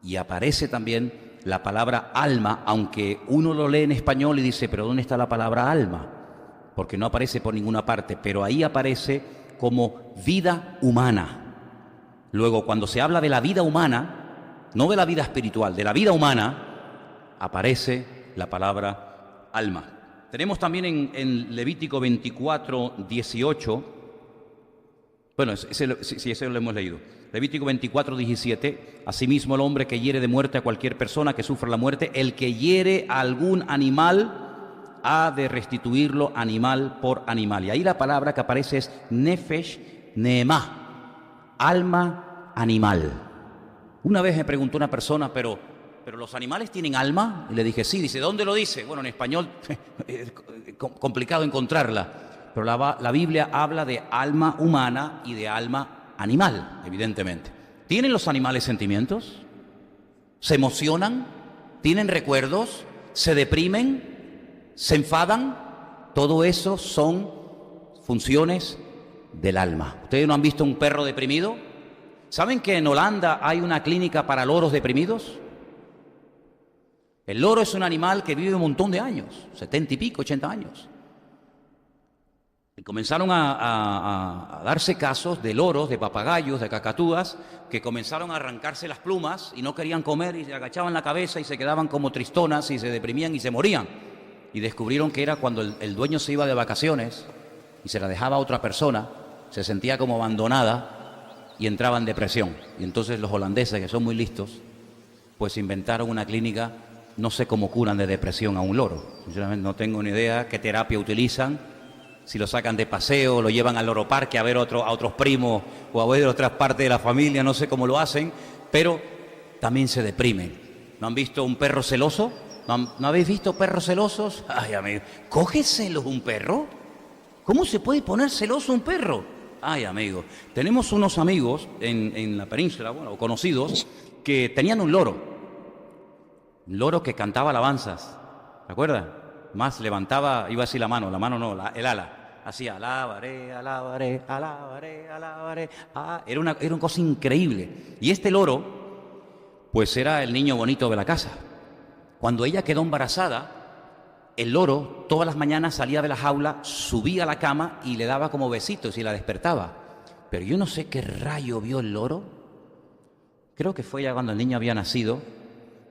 Speaker 1: Y aparece también la palabra alma, aunque uno lo lee en español y dice, pero ¿dónde está la palabra alma? Porque no aparece por ninguna parte, pero ahí aparece como vida humana. Luego, cuando se habla de la vida humana, no de la vida espiritual, de la vida humana, aparece la palabra alma. Tenemos también en Levítico 24:18, Bueno, sí, ese lo hemos leído. Levítico 24:17. Asimismo, el hombre que hiere de muerte a cualquier persona que sufra la muerte, el que hiere a algún animal, ha de restituirlo animal por animal. Y ahí la palabra que aparece es nefesh nehemá, alma animal. Una vez me preguntó una persona, pero ¿los animales tienen alma? Y le dije, sí. Dice, ¿dónde lo dice? Bueno, en español es complicado encontrarla. Pero la Biblia habla de alma humana y de alma animal, evidentemente. ¿Tienen los animales sentimientos? ¿Se emocionan? ¿Tienen recuerdos? ¿Se deprimen? ¿Se enfadan? Todo eso son funciones del alma. ¿Ustedes no han visto un perro deprimido? ¿Saben que en Holanda hay una clínica para loros deprimidos? El loro es un animal que vive un montón de años, 70 y pico, 80 años. Y comenzaron a darse casos de loros, de papagayos, de cacatúas, que comenzaron a arrancarse las plumas y no querían comer y se agachaban la cabeza y se quedaban como tristonas y se deprimían y se morían. Y descubrieron que era cuando el dueño se iba de vacaciones y se la dejaba a otra persona, se sentía como abandonada y entraba en depresión. Y entonces los holandeses, que son muy listos, pues inventaron una clínica, no sé cómo curan de depresión a un loro. Sinceramente no tengo ni idea qué terapia utilizan. Si lo sacan de paseo, lo llevan al loro parque a ver a otros primos o a ver otras partes de la familia, no sé cómo lo hacen, pero también se deprimen. ¿No han visto un perro celoso? ¿No habéis visto perros celosos? Ay, amigo, ¿coge celos un perro? ¿Cómo se puede poner celoso un perro? Ay, amigo, tenemos unos amigos en la península, bueno, conocidos, que tenían un loro que cantaba alabanzas, ¿te acuerdas? Más levantaba, iba así la mano no, el ala, hacía alabaré, alabaré, alabaré, alabaré. Era una cosa increíble. Y este loro, pues era el niño bonito de la casa. Cuando ella quedó embarazada, el loro todas las mañanas salía de la jaula, subía a la cama y le daba como besitos y la despertaba. Pero yo no sé qué rayo vio el loro. Creo que fue ya cuando el niño había nacido,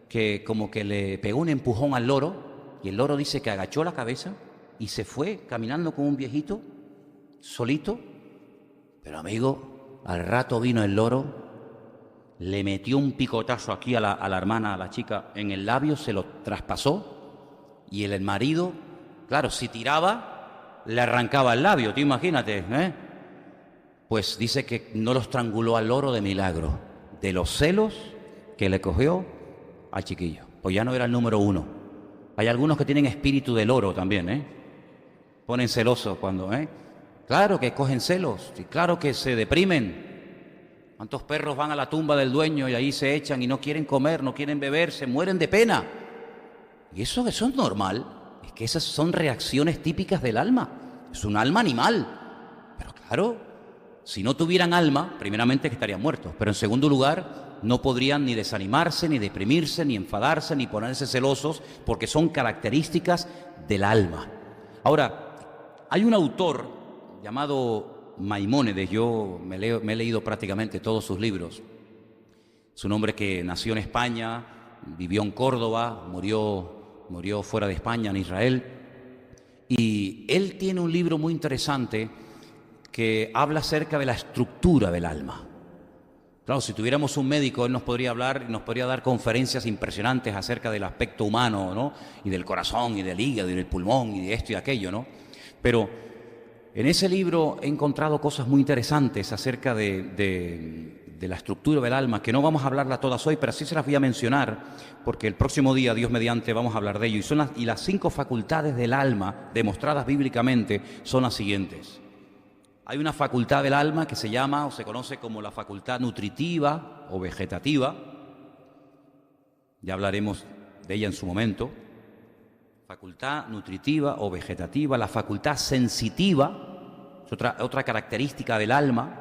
Speaker 1: que como que le pegó un empujón al loro. Y el loro dice que agachó la cabeza y se fue caminando como un viejito, solito. Pero amigo, al rato vino el loro, le metió un picotazo aquí a la hermana, a la chica, en el labio, se lo traspasó. Y el marido, claro, si tiraba, le arrancaba el labio, tú imagínate, ¿eh? Pues dice que no lo estranguló al loro de milagro, de los celos que le cogió al chiquillo. Pues ya no era el número uno. Hay algunos que tienen espíritu de loro también, ¿eh? Ponen celosos cuando, ¿eh? Claro que cogen celos, y claro que se deprimen. ¿Cuántos perros van a la tumba del dueño y ahí se echan y no quieren comer, no quieren beber, se mueren de pena? Y eso es normal. Es que esas son reacciones típicas del alma. Es un alma animal. Pero claro, si no tuvieran alma, primeramente que estarían muertos. Pero en segundo lugar, no podrían ni desanimarse, ni deprimirse, ni enfadarse, ni ponerse celosos, porque son características del alma. Ahora, hay un autor llamado Maimónides, yo me he leído prácticamente todos sus libros. Es un hombre que nació en España, vivió en Córdoba, murió fuera de España, en Israel, y él tiene un libro muy interesante que habla acerca de la estructura del alma. Claro, si tuviéramos un médico, él nos podría hablar y nos podría dar conferencias impresionantes acerca del aspecto humano, ¿no? Y del corazón, y del hígado, y del pulmón, y de esto y aquello, ¿no? Pero en ese libro he encontrado cosas muy interesantes acerca de la estructura del alma, que no vamos a hablarla todas hoy, pero sí se las voy a mencionar, porque el próximo día, Dios mediante, vamos a hablar de ello. Y las 5 facultades del alma, demostradas bíblicamente, son las siguientes. Hay una facultad del alma que se llama o se conoce como la facultad nutritiva o vegetativa. Ya hablaremos de ella en su momento. Facultad nutritiva o vegetativa. La facultad sensitiva es otra característica del alma.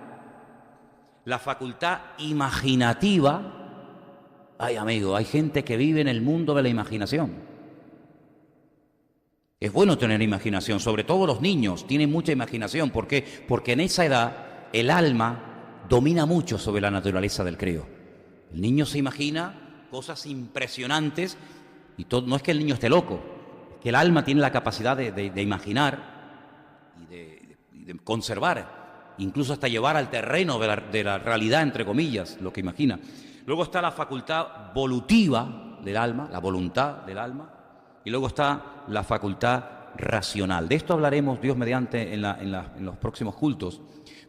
Speaker 1: La facultad imaginativa. Ay, amigo, hay gente que vive en el mundo de la imaginación. Es bueno tener imaginación, sobre todo los niños tienen mucha imaginación. ¿Por qué? Porque en esa edad el alma domina mucho sobre la naturaleza del crío. El niño se imagina cosas impresionantes y no es que el niño esté loco, es que el alma tiene la capacidad de imaginar y de conservar incluso hasta llevar al terreno de la realidad, entre comillas, lo que imagina. Luego está la facultad volutiva del alma, la voluntad del alma, y luego está la facultad racional. De esto hablaremos, Dios mediante, en los próximos cultos,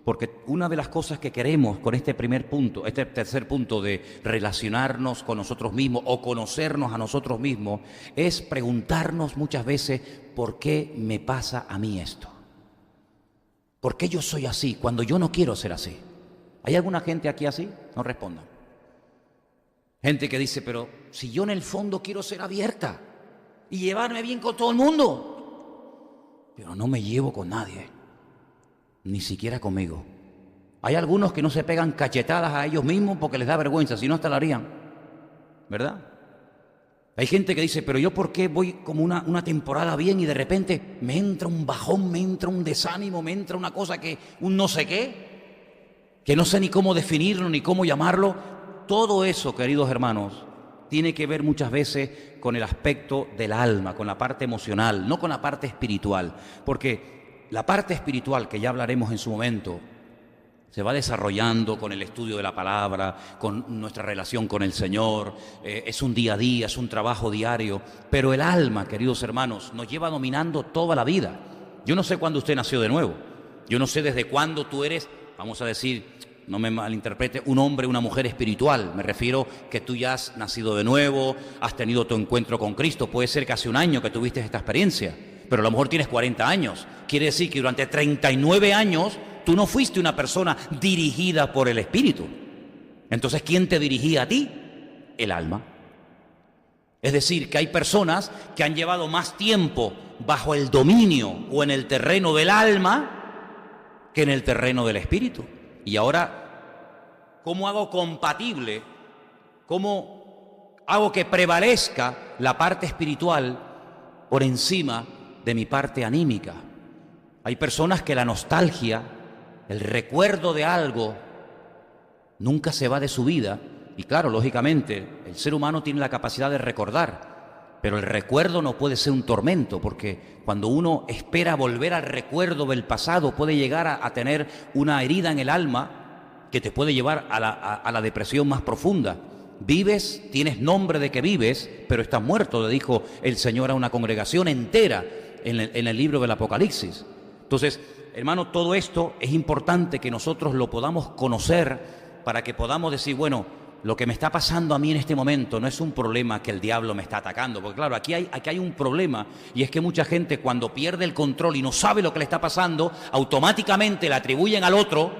Speaker 1: porque una de las cosas que queremos con este primer punto, este tercer punto de relacionarnos con nosotros mismos o conocernos a nosotros mismos, es preguntarnos muchas veces, ¿por qué me pasa a mí esto? ¿Por qué yo soy así cuando yo no quiero ser así? ¿Hay alguna gente aquí así? No respondan. Gente que dice, pero si yo en el fondo quiero ser abierta y llevarme bien con todo el mundo, pero no me llevo con nadie, ni siquiera conmigo. Hay algunos que no se pegan cachetadas a ellos mismos porque les da vergüenza, si no hasta la harían, ¿verdad? Hay gente que dice, pero yo por qué voy como una temporada bien y de repente me entra un bajón, me entra un desánimo, me entra una cosa que un no sé qué, que no sé ni cómo definirlo ni cómo llamarlo. Todo eso, queridos hermanos, tiene que ver muchas veces con el aspecto del alma, con la parte emocional, no con la parte espiritual, porque la parte espiritual, que ya hablaremos en su momento, se va desarrollando con el estudio de la palabra, con nuestra relación con el Señor, es un día a día, es un trabajo diario, pero el alma, queridos hermanos, nos lleva dominando toda la vida. Yo no sé cuándo usted nació de nuevo, yo no sé desde cuándo tú eres, vamos a decir, no me malinterprete, un hombre, una mujer espiritual. Me refiero que tú ya has nacido de nuevo, has tenido tu encuentro con Cristo. Puede ser que hace un año que tuviste esta experiencia, pero a lo mejor tienes 40 años. Quiere decir que durante 39 años tú no fuiste una persona dirigida por el Espíritu. Entonces, ¿quién te dirigía a ti? El alma. Es decir, que hay personas que han llevado más tiempo bajo el dominio o en el terreno del alma que en el terreno del Espíritu. Y ahora, ¿cómo hago compatible? ¿Cómo hago que prevalezca la parte espiritual por encima de mi parte anímica? Hay personas que la nostalgia, el recuerdo de algo, nunca se va de su vida. Y claro, lógicamente, el ser humano tiene la capacidad de recordar, pero el recuerdo no puede ser un tormento, porque cuando uno espera volver al recuerdo del pasado, puede llegar a tener una herida en el alma que te puede llevar a la depresión más profunda. Vives, tienes nombre de que vives, pero estás muerto, le dijo el Señor a una congregación entera en el libro del Apocalipsis. Entonces, hermano, todo esto es importante que nosotros lo podamos conocer para que podamos decir, bueno, lo que me está pasando a mí en este momento no es un problema que el diablo me está atacando, porque claro, aquí hay un problema, y es que mucha gente cuando pierde el control y no sabe lo que le está pasando, automáticamente le atribuyen al otro,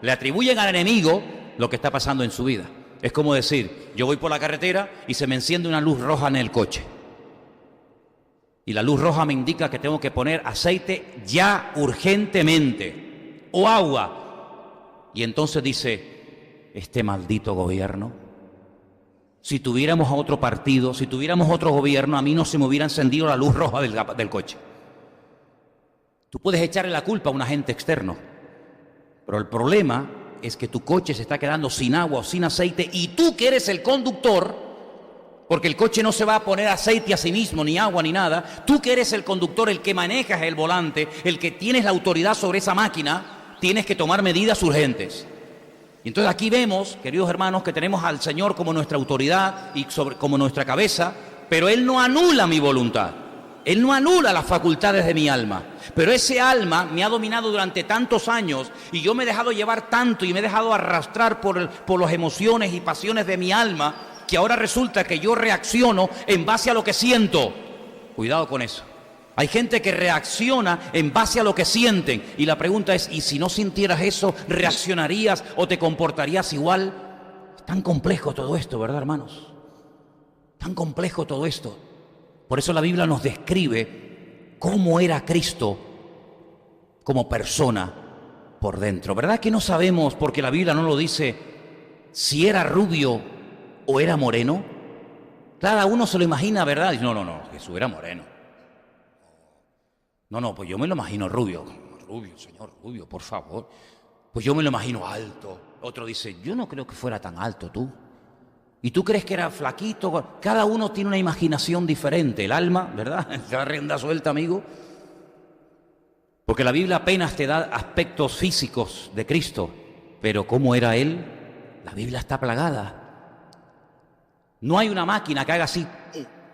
Speaker 1: le atribuyen al enemigo lo que está pasando en su vida. Es como decir, yo voy por la carretera y se me enciende una luz roja en el coche. Y la luz roja me indica que tengo que poner aceite ya urgentemente, o agua. Y entonces dice, este maldito gobierno, si tuviéramos a otro partido, si tuviéramos otro gobierno, a mí no se me hubiera encendido la luz roja del coche. Tú puedes echarle la culpa a un agente externo, pero el problema es que tu coche se está quedando sin agua o sin aceite, y tú que eres el conductor, porque el coche no se va a poner aceite a sí mismo, ni agua, ni nada, tú que eres el conductor, el que manejas el volante, el que tienes la autoridad sobre esa máquina, tienes que tomar medidas urgentes. Y entonces aquí vemos, queridos hermanos, que tenemos al Señor como nuestra autoridad y como nuestra cabeza, pero Él no anula mi voluntad, Él no anula las facultades de mi alma, pero ese alma me ha dominado durante tantos años y yo me he dejado llevar tanto y me he dejado arrastrar por las emociones y pasiones de mi alma, que ahora resulta que yo reacciono en base a lo que siento. Cuidado con eso. Hay gente que reacciona en base a lo que sienten, y la pregunta es, ¿y si no sintieras eso, reaccionarías o te comportarías igual? Es tan complejo todo esto, ¿verdad, hermanos? Tan complejo todo esto. Por eso la Biblia nos describe cómo era Cristo como persona por dentro. ¿Verdad que no sabemos, porque la Biblia no lo dice, si era rubio o era moreno? Cada uno se lo imagina, ¿verdad? Dice, no, Jesús era moreno. No, pues yo me lo imagino rubio. Rubio, Señor, rubio, por favor. Pues yo me lo imagino alto. Otro dice, yo no creo que fuera tan alto tú. ¿Y tú crees que era flaquito? Cada uno tiene una imaginación diferente. El alma, ¿verdad? Da rienda suelta, amigo. Porque la Biblia apenas te da aspectos físicos de Cristo, pero ¿cómo era Él? La Biblia está plagada. No hay una máquina que haga así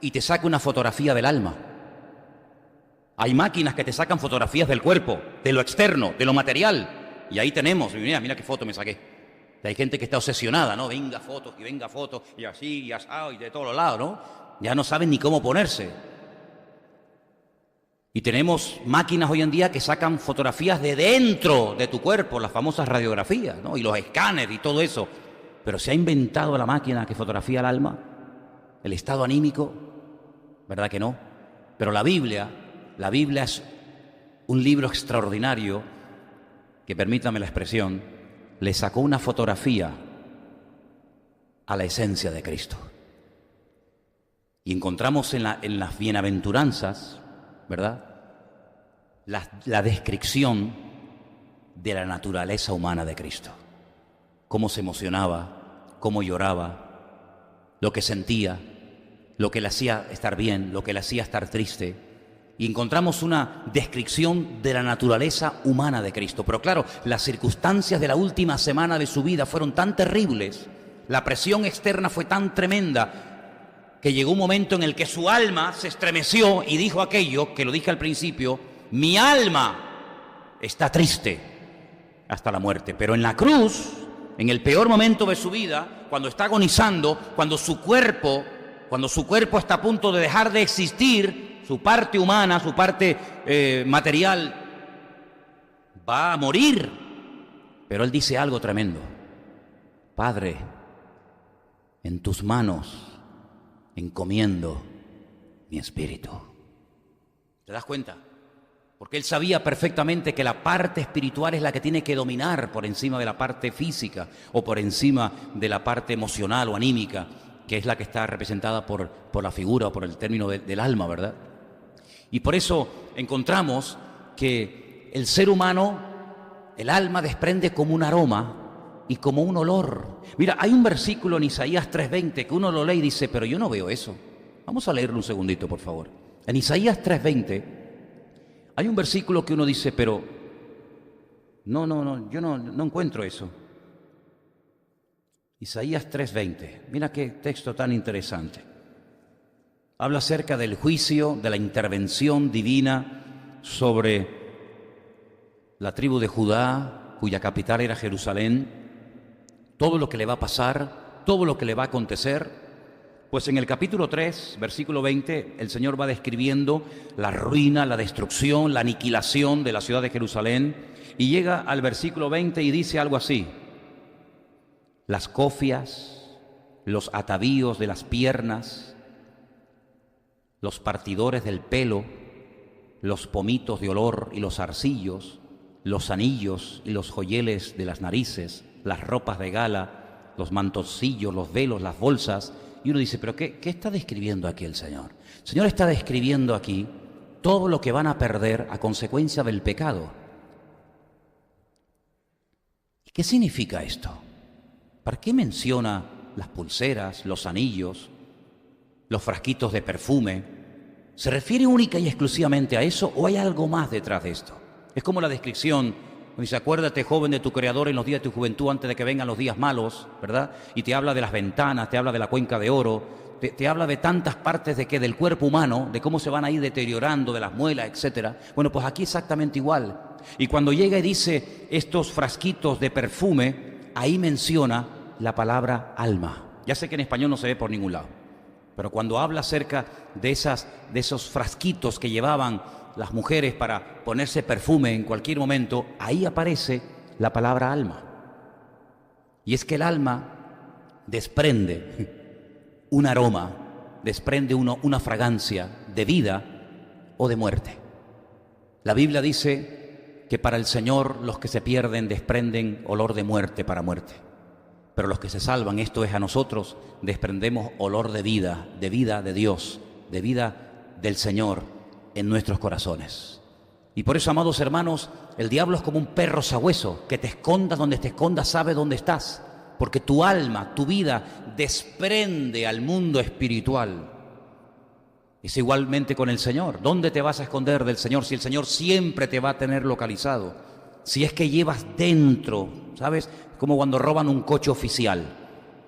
Speaker 1: y te saque una fotografía del alma. Hay máquinas que te sacan fotografías del cuerpo, de lo externo, de lo material. Y ahí tenemos, mira qué foto me saqué. Y hay gente que está obsesionada, ¿no? Venga fotos, y así, y asado, y de todos los lados, ¿no? Ya no saben ni cómo ponerse. Y tenemos máquinas hoy en día que sacan fotografías de dentro de tu cuerpo, las famosas radiografías, ¿no? Y los escáneres y todo eso. Pero se ha inventado la máquina que fotografía el alma, el estado anímico, ¿verdad que no? Pero la Biblia es un libro extraordinario que, permítame la expresión, le sacó una fotografía a la esencia de Cristo. Y encontramos en las bienaventuranzas, ¿verdad?, la descripción de la naturaleza humana de Cristo. Cómo se emocionaba, cómo lloraba, lo que sentía, lo que le hacía estar bien, lo que le hacía estar triste. Y encontramos una descripción de la naturaleza humana de Cristo. Pero claro, las circunstancias de la última semana de su vida fueron tan terribles, la presión externa fue tan tremenda, que llegó un momento en el que su alma se estremeció y dijo aquello que lo dije al principio: mi alma está triste hasta la muerte. Pero en la cruz, en el peor momento de su vida, cuando está agonizando, cuando su cuerpo está a punto de dejar de existir, su parte humana, su parte material va a morir. Pero él dice algo tremendo: Padre, en tus manos encomiendo mi espíritu. ¿Te das cuenta? Porque él sabía perfectamente que la parte espiritual es la que tiene que dominar por encima de la parte física o por encima de la parte emocional o anímica, que es la que está representada por la figura o por el término del alma, ¿verdad? Y por eso encontramos que el ser humano, el alma, desprende como un aroma y como un olor. Mira, hay un versículo en Isaías 3:20 que uno lo lee y dice: pero yo no veo eso. Vamos a leerlo un segundito, por favor. En Isaías 3:20 hay un versículo que uno dice: pero yo no encuentro eso. Isaías 3:20, mira qué texto tan interesante. Habla acerca del juicio, de la intervención divina sobre la tribu de Judá, cuya capital era Jerusalén, todo lo que le va a pasar, todo lo que le va a acontecer. Pues en el capítulo 3, versículo 20, el Señor va describiendo la ruina, la destrucción, la aniquilación de la ciudad de Jerusalén, y llega al versículo 20 y dice algo así: las cofias, los atavíos de las piernas, los partidores del pelo, los pomitos de olor y los zarcillos, los anillos y los joyeles de las narices, las ropas de gala, los mantoncillos, los velos, las bolsas. Y uno dice: ¿pero qué está describiendo aquí el Señor? El Señor está describiendo aquí todo lo que van a perder a consecuencia del pecado. ¿Y qué significa esto? ¿Para qué menciona las pulseras, los anillos, los frasquitos de perfume? ¿Se refiere única y exclusivamente a eso o hay algo más detrás de esto? Es como la descripción, dice: acuérdate, joven, de tu Creador en los días de tu juventud, antes de que vengan los días malos, ¿verdad? Y te habla de las ventanas, te habla de la cuenca de oro, te habla de tantas partes del cuerpo humano, de cómo se van a ir deteriorando, de las muelas, etcétera. Bueno, pues aquí exactamente igual. Y cuando llega y dice estos frasquitos de perfume, ahí menciona la palabra alma. Ya sé que en español no se ve por ningún lado, pero cuando habla acerca de esos frasquitos que llevaban las mujeres para ponerse perfume en cualquier momento, ahí aparece la palabra alma. Y es que el alma desprende un aroma, desprende una fragancia de vida o de muerte. La Biblia dice que para el Señor los que se pierden desprenden olor de muerte para muerte. Pero los que se salvan, esto es a nosotros, desprendemos olor de vida de Dios, de vida del Señor en nuestros corazones. Y por eso, amados hermanos, el diablo es como un perro sabueso, que te escondas donde te escondas, sabe dónde estás, porque tu alma, tu vida, desprende al mundo espiritual. Es igualmente con el Señor. ¿Dónde te vas a esconder del Señor si el Señor siempre te va a tener localizado? Si es que llevas dentro, ¿sabes? Como cuando roban un coche oficial.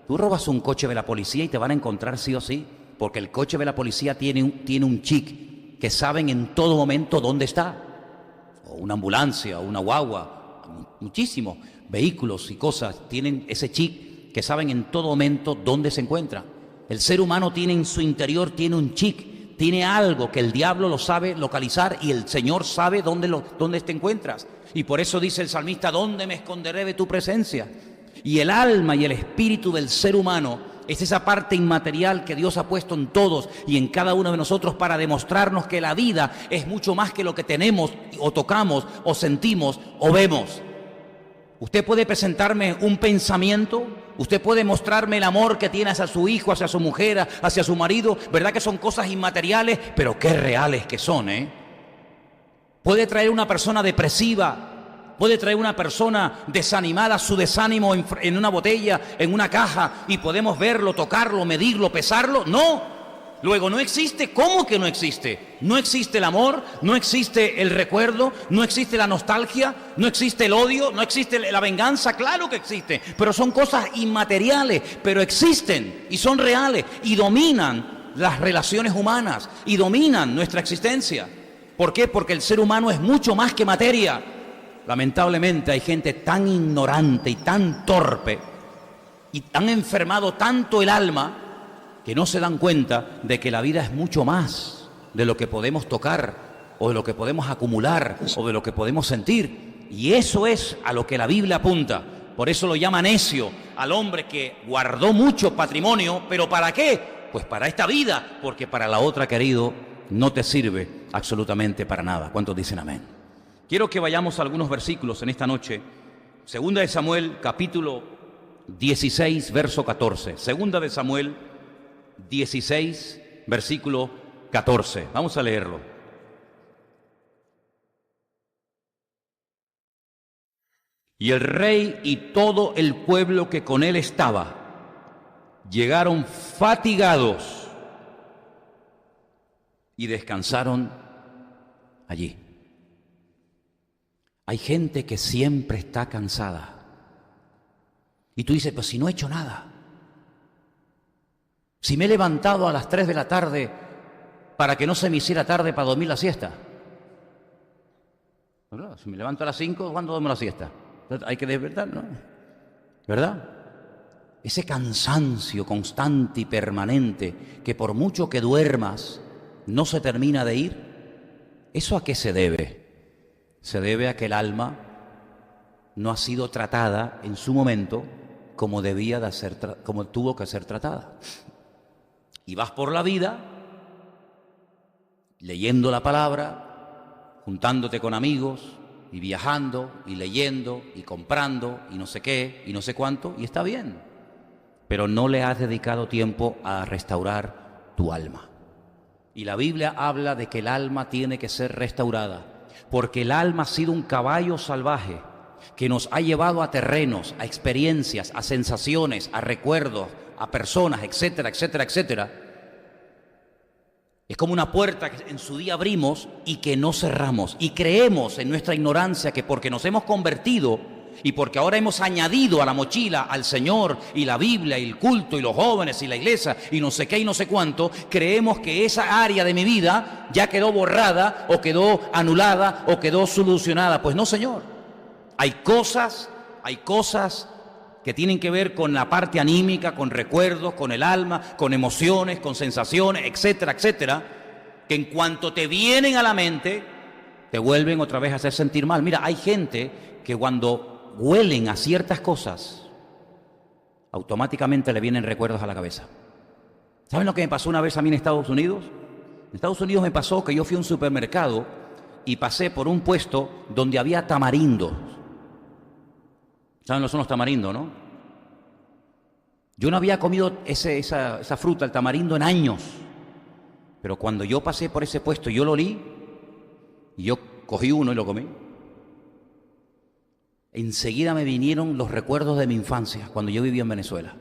Speaker 1: Tú robas un coche de la policía y te van a encontrar sí o sí, porque el coche de la policía tiene un chip que saben en todo momento dónde está. O una ambulancia, o una guagua, muchísimos vehículos y cosas tienen ese chip que saben en todo momento dónde se encuentra. El ser humano tiene en su interior, tiene un chip, tiene algo que el diablo lo sabe localizar y el Señor sabe dónde te encuentras. Y por eso dice el salmista, ¿dónde me esconderé de tu presencia? Y el alma y el espíritu del ser humano es esa parte inmaterial que Dios ha puesto en todos y en cada uno de nosotros para demostrarnos que la vida es mucho más que lo que tenemos o tocamos o sentimos o vemos. Usted puede presentarme un pensamiento, usted puede mostrarme el amor que tiene hacia su hijo, hacia su mujer, hacia su marido. ¿Verdad que son cosas inmateriales? Pero qué reales que son, ¿eh? Puede traer una persona depresiva, puede traer una persona desanimada, su desánimo en una botella, en una caja, y podemos verlo, tocarlo, medirlo, pesarlo. No. Luego no existe. ¿Cómo que no existe? No existe el amor, no existe el recuerdo, no existe la nostalgia, no existe el odio, no existe la venganza. Claro que existe, pero son cosas inmateriales, pero existen y son reales y dominan las relaciones humanas y dominan nuestra existencia. ¿Por qué? Porque el ser humano es mucho más que materia. Lamentablemente hay gente tan ignorante y tan torpe y han enfermado tanto el alma que no se dan cuenta de que la vida es mucho más de lo que podemos tocar o de lo que podemos acumular o de lo que podemos sentir. Y eso es a lo que la Biblia apunta. Por eso lo llama necio al hombre que guardó mucho patrimonio. ¿Pero para qué? Pues para esta vida, porque para la otra, querido, no te sirve absolutamente para nada. ¿Cuántos dicen amén? Quiero que vayamos a algunos versículos en esta noche. Segunda de Samuel, capítulo 16, verso 14. Segunda de Samuel 16, versículo 14. Vamos a leerlo. Y el rey y todo el pueblo que con él estaba llegaron fatigados y descansaron allí. Hay gente que siempre está cansada. Y tú dices, pues si no he hecho nada. Si me he levantado a las 3 de la tarde para que no se me hiciera tarde para dormir la siesta. ¿Verdad? Si me levanto a las 5, ¿cuándo duermo la siesta? Hay que despertar, ¿no? ¿Verdad? Ese cansancio constante y permanente que por mucho que duermas no se termina de ir. ¿Eso a qué se debe? Se debe a que el alma no ha sido tratada en su momento como debía de ser, como tuvo que ser tratada. Y vas por la vida leyendo la palabra, juntándote con amigos y viajando y leyendo y comprando y no sé qué y no sé cuánto, y está bien, pero no le has dedicado tiempo a restaurar tu alma. Y la Biblia habla de que el alma tiene que ser restaurada, porque el alma ha sido un caballo salvaje que nos ha llevado a terrenos, a experiencias, a sensaciones, a recuerdos, a personas, etcétera, etcétera, etcétera. Es como una puerta que en su día abrimos y que no cerramos. Y creemos en nuestra ignorancia que porque nos hemos convertido y porque ahora hemos añadido a la mochila al Señor y la Biblia y el culto y los jóvenes y la iglesia y no sé qué y no sé cuánto, creemos que esa área de mi vida ya quedó borrada o quedó anulada o quedó solucionada. Pues no, Señor. Hay cosas que tienen que ver con la parte anímica, con recuerdos, con el alma, con emociones, con sensaciones, etcétera, etcétera, que en cuanto te vienen a la mente, te vuelven otra vez a hacer sentir mal. Mira, hay gente que cuando huelen a ciertas cosas, automáticamente le vienen recuerdos a la cabeza. ¿Saben lo que me pasó una vez a mí en Estados Unidos? En Estados Unidos me pasó que yo fui a un supermercado y pasé por un puesto donde había tamarindos. ¿Saben lo que son los tamarindos, no? Yo no había comido esa fruta, el tamarindo, en años. Pero cuando yo pasé por ese puesto, yo lo olí y yo cogí uno y lo comí. Enseguida me vinieron los recuerdos de mi infancia, cuando yo vivía en Venezuela.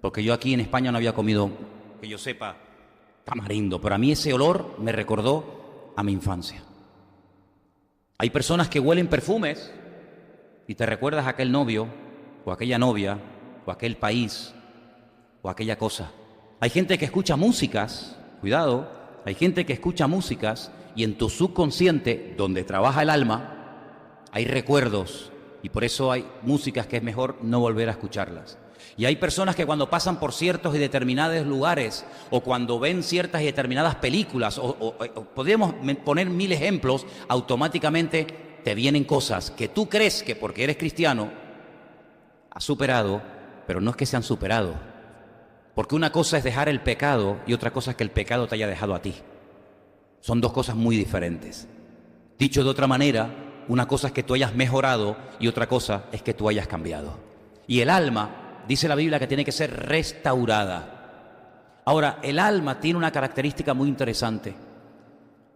Speaker 1: Porque yo aquí en España no había comido, que yo sepa, tamarindo, pero a mí ese olor me recordó a mi infancia. Hay personas que huelen perfumes y te recuerdas a aquel novio o aquella novia o aquel país o aquella cosa. Hay gente que escucha músicas, cuidado, hay gente que escucha músicas y en tu subconsciente, donde trabaja el alma, hay recuerdos y por eso hay músicas que es mejor no volver a escucharlas. Y hay personas que cuando pasan por ciertos y determinados lugares o cuando ven ciertas y determinadas películas o podríamos poner 1000 ejemplos, automáticamente te vienen cosas que tú crees que porque eres cristiano has superado, pero no es que se han superado. Porque una cosa es dejar el pecado y otra cosa es que el pecado te haya dejado a ti. Son dos cosas muy diferentes. Dicho de otra manera, una cosa es que tú hayas mejorado y otra cosa es que tú hayas cambiado. Y el alma, dice la Biblia, que tiene que ser restaurada. Ahora, el alma tiene una característica muy interesante.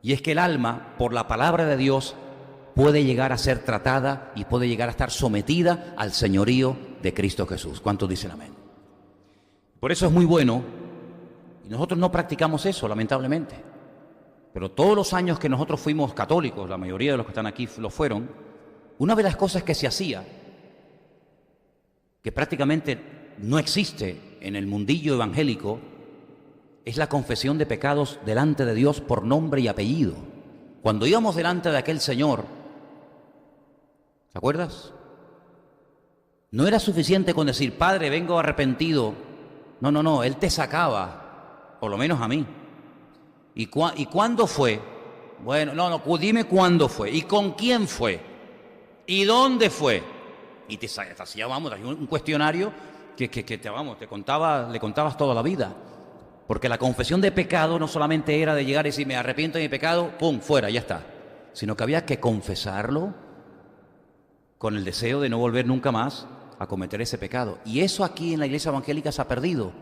Speaker 1: Y es que el alma, por la palabra de Dios, puede llegar a ser tratada y puede llegar a estar sometida al señorío de Cristo Jesús. ¿Cuántos dicen amén? Por eso es muy bueno, y nosotros no practicamos eso, lamentablemente. Pero todos los años que nosotros fuimos católicos, la mayoría de los que están aquí lo fueron, una de las cosas que se hacía, que prácticamente no existe en el mundillo evangélico, es la confesión de pecados delante de Dios por nombre y apellido. Cuando íbamos delante de aquel Señor, ¿te acuerdas? No era suficiente con decir, Padre, vengo arrepentido. No, Él te sacaba, por lo menos a mí. ¿Y cuándo fue? Bueno, dime cuándo fue. ¿Y con quién fue? ¿Y dónde fue? Y te hacía, un cuestionario que le contabas toda la vida. Porque la confesión de pecado no solamente era de llegar y decir, me arrepiento de mi pecado, pum, fuera, ya está. Sino que había que confesarlo con el deseo de no volver nunca más a cometer ese pecado. Y eso aquí en la iglesia evangélica se ha perdido.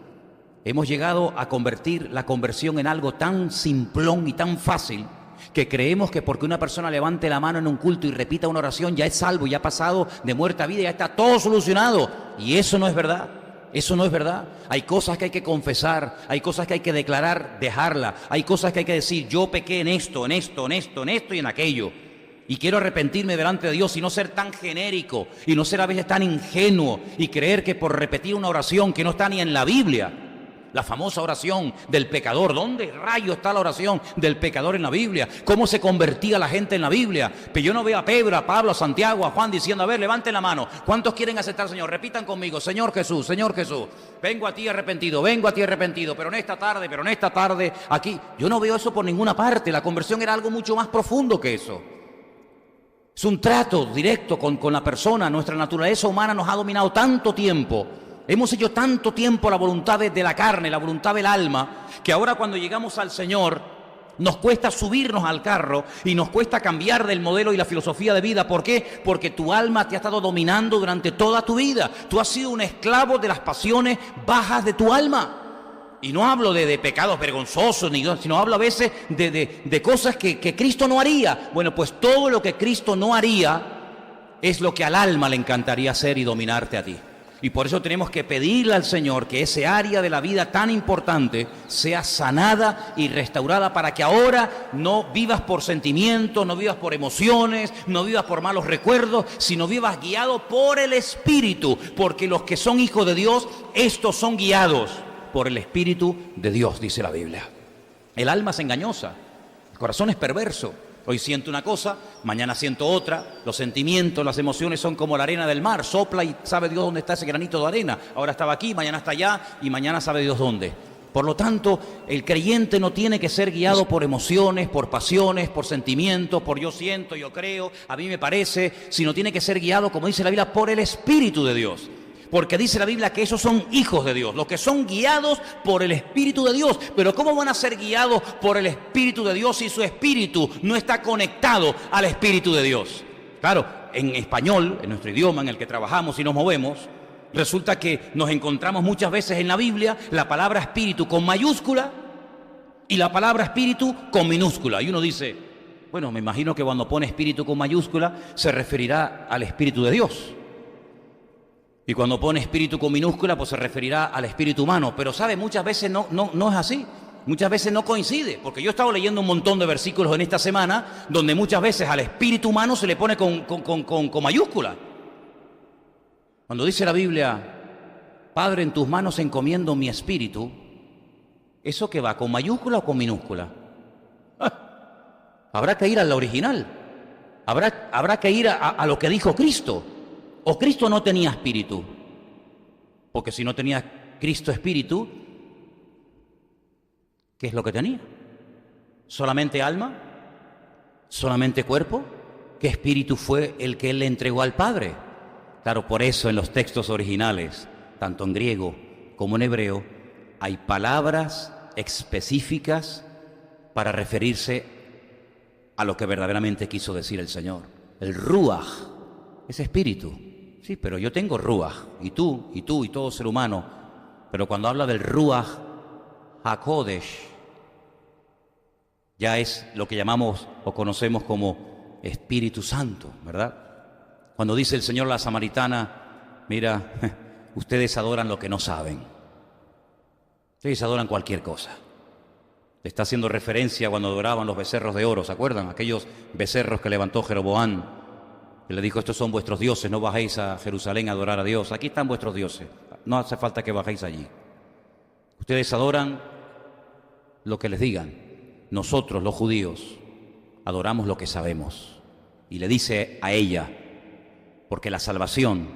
Speaker 1: Hemos llegado a convertir la conversión en algo tan simplón y tan fácil que creemos que porque una persona levante la mano en un culto y repita una oración ya es salvo, ya ha pasado de muerte a vida, ya está todo solucionado. Y eso no es verdad. Eso no es verdad. Hay cosas que hay que confesar, hay cosas que hay que declarar, dejarla. Hay cosas que hay que decir, yo pequé en esto y en aquello. Y quiero arrepentirme delante de Dios y no ser tan genérico y no ser a veces tan ingenuo y creer que por repetir una oración que no está ni en la Biblia, la famosa oración del pecador. ¿Dónde rayo está la oración del pecador en la Biblia? ¿Cómo se convertía la gente en la Biblia? Pero yo no veo a Pedro, a Pablo, a Santiago, a Juan diciendo, a ver, levanten la mano. ¿Cuántos quieren aceptar al Señor? Repitan conmigo, Señor Jesús, vengo a ti arrepentido, pero en esta tarde, aquí. Yo no veo eso por ninguna parte. La conversión era algo mucho más profundo que eso. Es un trato directo con la persona. Nuestra naturaleza humana nos ha dominado tanto tiempo. Hemos hecho tanto tiempo la voluntad de la carne, la voluntad del alma, que ahora cuando llegamos al Señor nos cuesta subirnos al carro y nos cuesta cambiar del modelo y la filosofía de vida. ¿Por qué? Porque tu alma te ha estado dominando durante toda tu vida. Tú has sido un esclavo de las pasiones bajas de tu alma. Y no hablo de pecados vergonzosos, sino hablo a veces de cosas que Cristo no haría. Bueno, pues todo lo que Cristo no haría es lo que al alma le encantaría hacer y dominarte a ti. Y por eso tenemos que pedirle al Señor que ese área de la vida tan importante sea sanada y restaurada para que ahora no vivas por sentimientos, no vivas por emociones, no vivas por malos recuerdos, sino vivas guiado por el Espíritu. Porque los que son hijos de Dios, estos son guiados por el Espíritu de Dios, dice la Biblia. El alma es engañosa, el corazón es perverso. Hoy siento una cosa, mañana siento otra. Los sentimientos, las emociones son como la arena del mar. Sopla y sabe Dios dónde está ese granito de arena. Ahora estaba aquí, mañana está allá y mañana sabe Dios dónde. Por lo tanto, el creyente no tiene que ser guiado por emociones, por pasiones, por sentimientos, por yo siento, yo creo, a mí me parece, sino tiene que ser guiado, como dice la Biblia, por el Espíritu de Dios. Porque dice la Biblia que esos son hijos de Dios, los que son guiados por el Espíritu de Dios. Pero ¿cómo van a ser guiados por el Espíritu de Dios si su espíritu no está conectado al Espíritu de Dios? Claro, en español, en nuestro idioma en el que trabajamos y nos movemos, resulta que nos encontramos muchas veces en la Biblia la palabra espíritu con mayúscula y la palabra espíritu con minúscula. Y uno dice, bueno, me imagino que cuando pone espíritu con mayúscula se referirá al Espíritu de Dios. Y cuando pone espíritu con minúscula, pues se referirá al espíritu humano. Pero, ¿sabe? Muchas veces no es así. Muchas veces no coincide, porque yo he estado leyendo un montón de versículos en esta semana donde muchas veces al espíritu humano se le pone con mayúscula. Cuando dice la Biblia, Padre, en tus manos encomiendo mi espíritu, ¿eso qué va? ¿Con mayúscula o con minúscula? Habrá que ir a la original. Habrá que ir a lo que dijo Cristo. ¿O Cristo no tenía espíritu? Porque si no tenía Cristo espíritu, ¿qué es lo que tenía? ¿Solamente alma? ¿Solamente cuerpo? ¿Qué espíritu fue el que Él le entregó al Padre? Claro, por eso en los textos originales, tanto en griego como en hebreo, hay palabras específicas para referirse a lo que verdaderamente quiso decir el Señor. El ruaj es espíritu. Sí, pero yo tengo ruaj, y tú, y todo ser humano. Pero cuando habla del ruaj hakodesh, ya es lo que llamamos o conocemos como Espíritu Santo, ¿verdad? Cuando dice el Señor a la samaritana, mira, ustedes adoran lo que no saben. Ustedes adoran cualquier cosa. Le está haciendo referencia cuando adoraban los becerros de oro, ¿se acuerdan? Aquellos becerros que levantó Jeroboam. Él le dijo, estos son vuestros dioses, no bajéis a Jerusalén a adorar a Dios. Aquí están vuestros dioses, no hace falta que bajéis allí. Ustedes adoran lo que les digan. Nosotros, los judíos, adoramos lo que sabemos. Y le dice a ella, porque la salvación,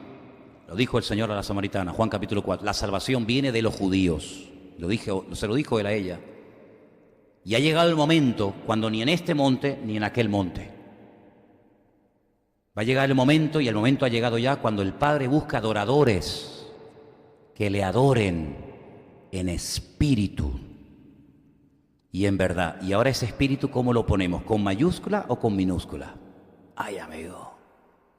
Speaker 1: lo dijo el Señor a la samaritana, Juan capítulo 4, la salvación viene de los judíos. Se lo dijo él a ella. Y ha llegado el momento cuando ni en este monte ni en aquel monte. Va a llegar el momento, y el momento ha llegado ya, cuando el Padre busca adoradores que le adoren en espíritu y en verdad. Y ahora ese espíritu, ¿cómo lo ponemos? ¿Con mayúscula o con minúscula? Ay, amigo,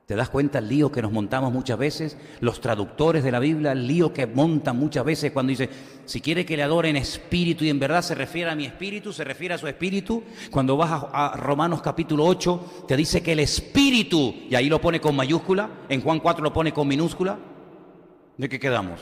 Speaker 1: ¿te das cuenta el lío que nos montamos muchas veces? Los traductores de la Biblia, el lío que montan muchas veces cuando dice, si quiere que le adoren espíritu y en verdad, se refiere a mi espíritu, se refiere a su espíritu. Cuando vas a Romanos capítulo 8, te dice que el espíritu, y ahí lo pone con mayúscula, en Juan 4 lo pone con minúscula. ¿De qué quedamos?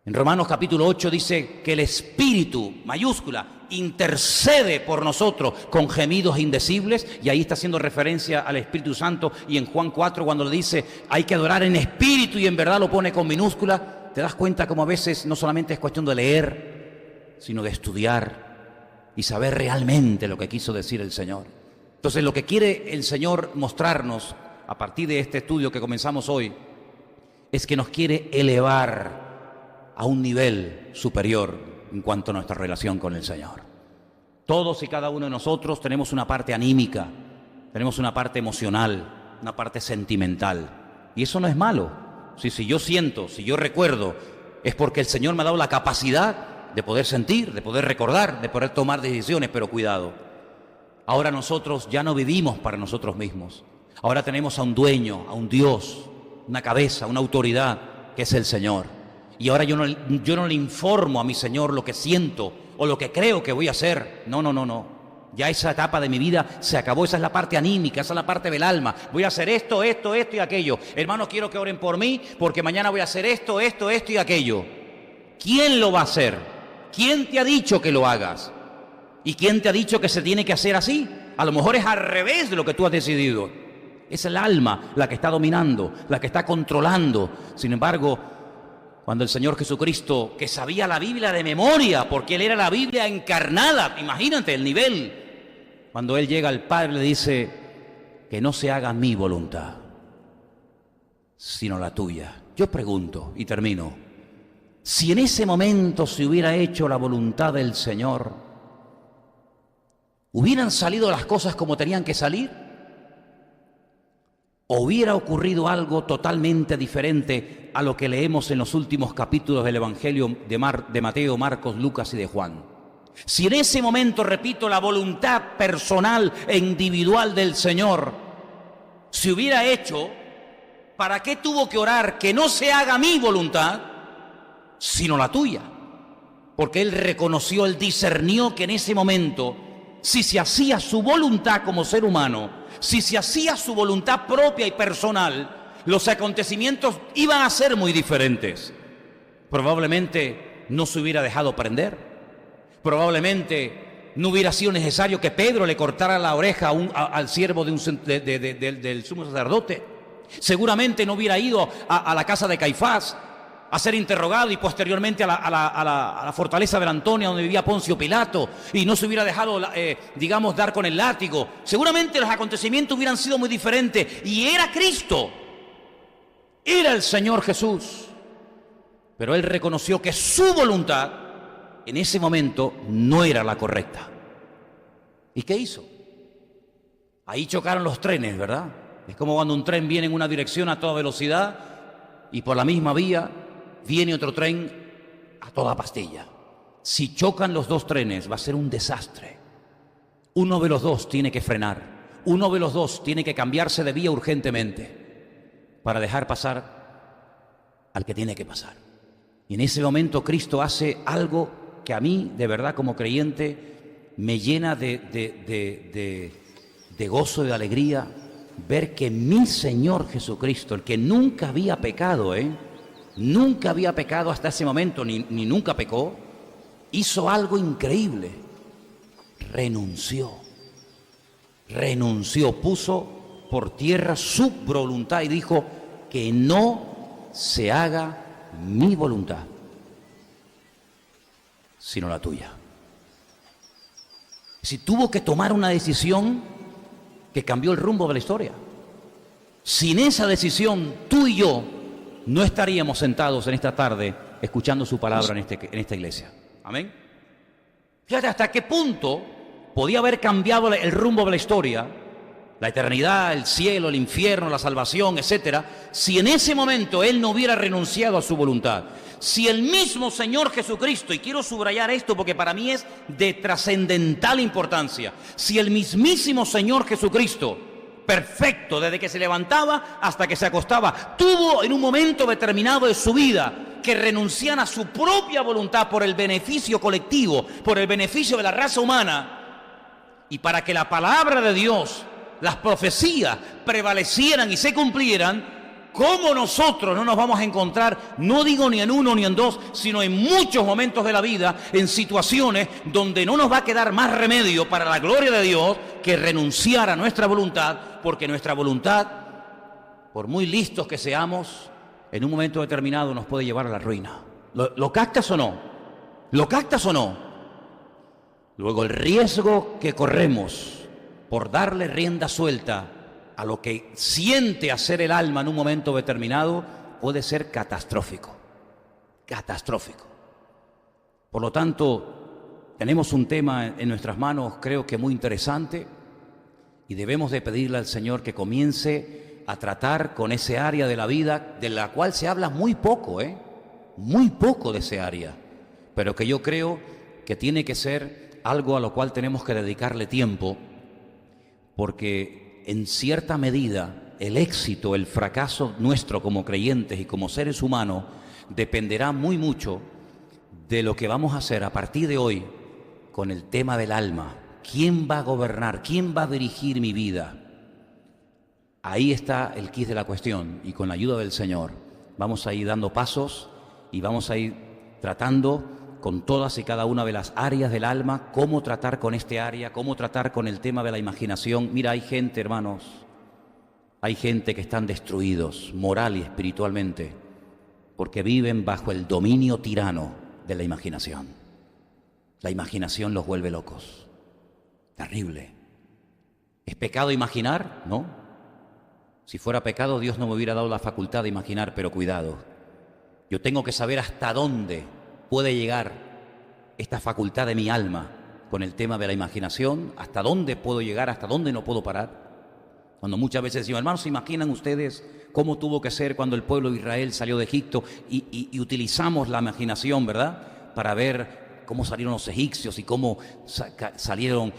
Speaker 1: En Romanos capítulo 8 dice que el espíritu, mayúscula, intercede por nosotros con gemidos indecibles, y ahí está haciendo referencia al Espíritu Santo. Y en Juan 4, cuando le dice hay que adorar en espíritu y en verdad, lo pone con minúscula. Te das cuenta como a veces no solamente es cuestión de leer, sino de estudiar y saber realmente lo que quiso decir el Señor. Entonces, lo que quiere el Señor mostrarnos a partir de este estudio que comenzamos hoy es que nos quiere elevar a un nivel superior en cuanto a nuestra relación con el Señor. Todos y cada uno de nosotros tenemos una parte anímica, tenemos una parte emocional, una parte sentimental, y eso no es malo. Si yo siento, si yo recuerdo, es porque el Señor me ha dado la capacidad de poder sentir, de poder recordar, de poder tomar decisiones. Pero cuidado, ahora nosotros ya no vivimos para nosotros mismos. Ahora tenemos a un dueño, a un Dios, una cabeza, una autoridad, que es el Señor. Y ahora yo no le informo a mi Señor lo que siento o lo que creo que voy a hacer. No. Ya esa etapa de mi vida se acabó. Esa es la parte anímica, esa es la parte del alma. Voy a hacer esto y aquello. Hermanos, quiero que oren por mí porque mañana voy a hacer esto y aquello. ¿Quién lo va a hacer? ¿Quién te ha dicho que lo hagas? ¿Y quién te ha dicho que se tiene que hacer así? A lo mejor es al revés de lo que tú has decidido. Es el alma la que está dominando, la que está controlando. Sin embargo, cuando el Señor Jesucristo, que sabía la Biblia de memoria, porque Él era la Biblia encarnada, imagínate el nivel, cuando Él llega al Padre le dice, que no se haga mi voluntad, sino la tuya. Yo pregunto, y termino, si en ese momento se hubiera hecho la voluntad del Señor, ¿hubieran salido las cosas como tenían que salir? ¿O hubiera ocurrido algo totalmente diferente a lo que leemos en los últimos capítulos del Evangelio de Mateo, Marcos, Lucas y de Juan? Si en ese momento, repito, la voluntad personal e individual del Señor se hubiera hecho, ¿para qué tuvo que orar que no se haga mi voluntad, sino la tuya? Porque Él reconoció, Él discernió que en ese momento, si se hacía su voluntad como ser humano, si se hacía su voluntad propia y personal, los acontecimientos iban a ser muy diferentes. Probablemente no se hubiera dejado prender, Probablemente no hubiera sido necesario que Pedro le cortara la oreja al siervo del sumo sacerdote. Seguramente no hubiera ido a la casa de Caifás a ser interrogado y posteriormente a la fortaleza de la Antonia donde vivía Poncio Pilato, y no se hubiera dejado, digamos, dar con el látigo. Seguramente los acontecimientos hubieran sido muy diferentes, y era Cristo, era el Señor Jesús, pero Él reconoció que su voluntad en ese momento no era la correcta. ¿Y qué hizo? Ahí chocaron los trenes, ¿verdad? Es como cuando un tren viene en una dirección a toda velocidad y por la misma vía viene otro tren a toda pastilla. Si chocan los dos trenes va a ser un desastre. Uno de los dos tiene que frenar. Uno de los dos tiene que cambiarse de vía urgentemente para dejar pasar al que tiene que pasar. Y en ese momento Cristo hace algo que a mí, de verdad, como creyente, me llena de gozo y de alegría, ver que mi Señor Jesucristo, el que nunca había pecado, nunca había pecado hasta ese momento, ni nunca pecó, hizo algo increíble. Renunció, puso por tierra su voluntad y dijo: que no se haga mi voluntad, sino la tuya. Si tuvo que tomar una decisión que cambió el rumbo de la historia. Sin esa decisión, tú y yo no estaríamos sentados en esta tarde escuchando su palabra en esta iglesia. Amén. Fíjate hasta qué punto podía haber cambiado el rumbo de la historia, la eternidad, el cielo, el infierno, la salvación, etcétera, si en ese momento Él no hubiera renunciado a su voluntad. Si el mismo Señor Jesucristo, y quiero subrayar esto porque para mí es de trascendental importancia, si el mismísimo Señor Jesucristo, perfecto desde que se levantaba hasta que se acostaba, tuvo en un momento determinado de su vida que renunciar a su propia voluntad por el beneficio colectivo, por el beneficio de la raza humana, y para que la palabra de Dios, las profecías prevalecieran y se cumplieran, ¿cómo nosotros no nos vamos a encontrar, no digo ni en uno ni en dos, sino en muchos momentos de la vida, en situaciones donde no nos va a quedar más remedio para la gloria de Dios que renunciar a nuestra voluntad, porque nuestra voluntad, por muy listos que seamos, en un momento determinado nos puede llevar a la ruina? ¿Lo captas o no? ¿Lo captas o no? Luego el riesgo que corremos por darle rienda suelta a lo que siente hacer el alma en un momento determinado puede ser catastrófico. Catastrófico. Por lo tanto, tenemos un tema en nuestras manos, creo que muy interesante, y debemos de pedirle al Señor que comience a tratar con ese área de la vida de la cual se habla muy poco, muy poco de ese área, pero que yo creo que tiene que ser algo a lo cual tenemos que dedicarle tiempo, porque en cierta medida el éxito, el fracaso nuestro como creyentes y como seres humanos dependerá muy mucho de lo que vamos a hacer a partir de hoy con el tema del alma. ¿Quién va a gobernar? ¿Quién va a dirigir mi vida? Ahí está el quid de la cuestión, y con la ayuda del Señor vamos a ir dando pasos y vamos a ir tratando con todas y cada una de las áreas del alma, cómo tratar con este área, cómo tratar con el tema de la imaginación. Mira, hay gente, hermanos, hay gente que están destruidos moral y espiritualmente porque viven bajo el dominio tirano de la imaginación. La imaginación los vuelve locos. Terrible. ¿Es pecado imaginar? No. Si fuera pecado, Dios no me hubiera dado la facultad de imaginar, pero cuidado. Yo tengo que saber hasta dónde puede llegar esta facultad de mi alma con el tema de la imaginación, hasta dónde puedo llegar, hasta dónde no puedo parar. Cuando muchas veces decimos, hermanos, ¿se imaginan ustedes cómo tuvo que ser cuando el pueblo de Israel salió de Egipto? Y utilizamos la imaginación, ¿verdad?, para ver cómo salieron los egipcios y cómo salieron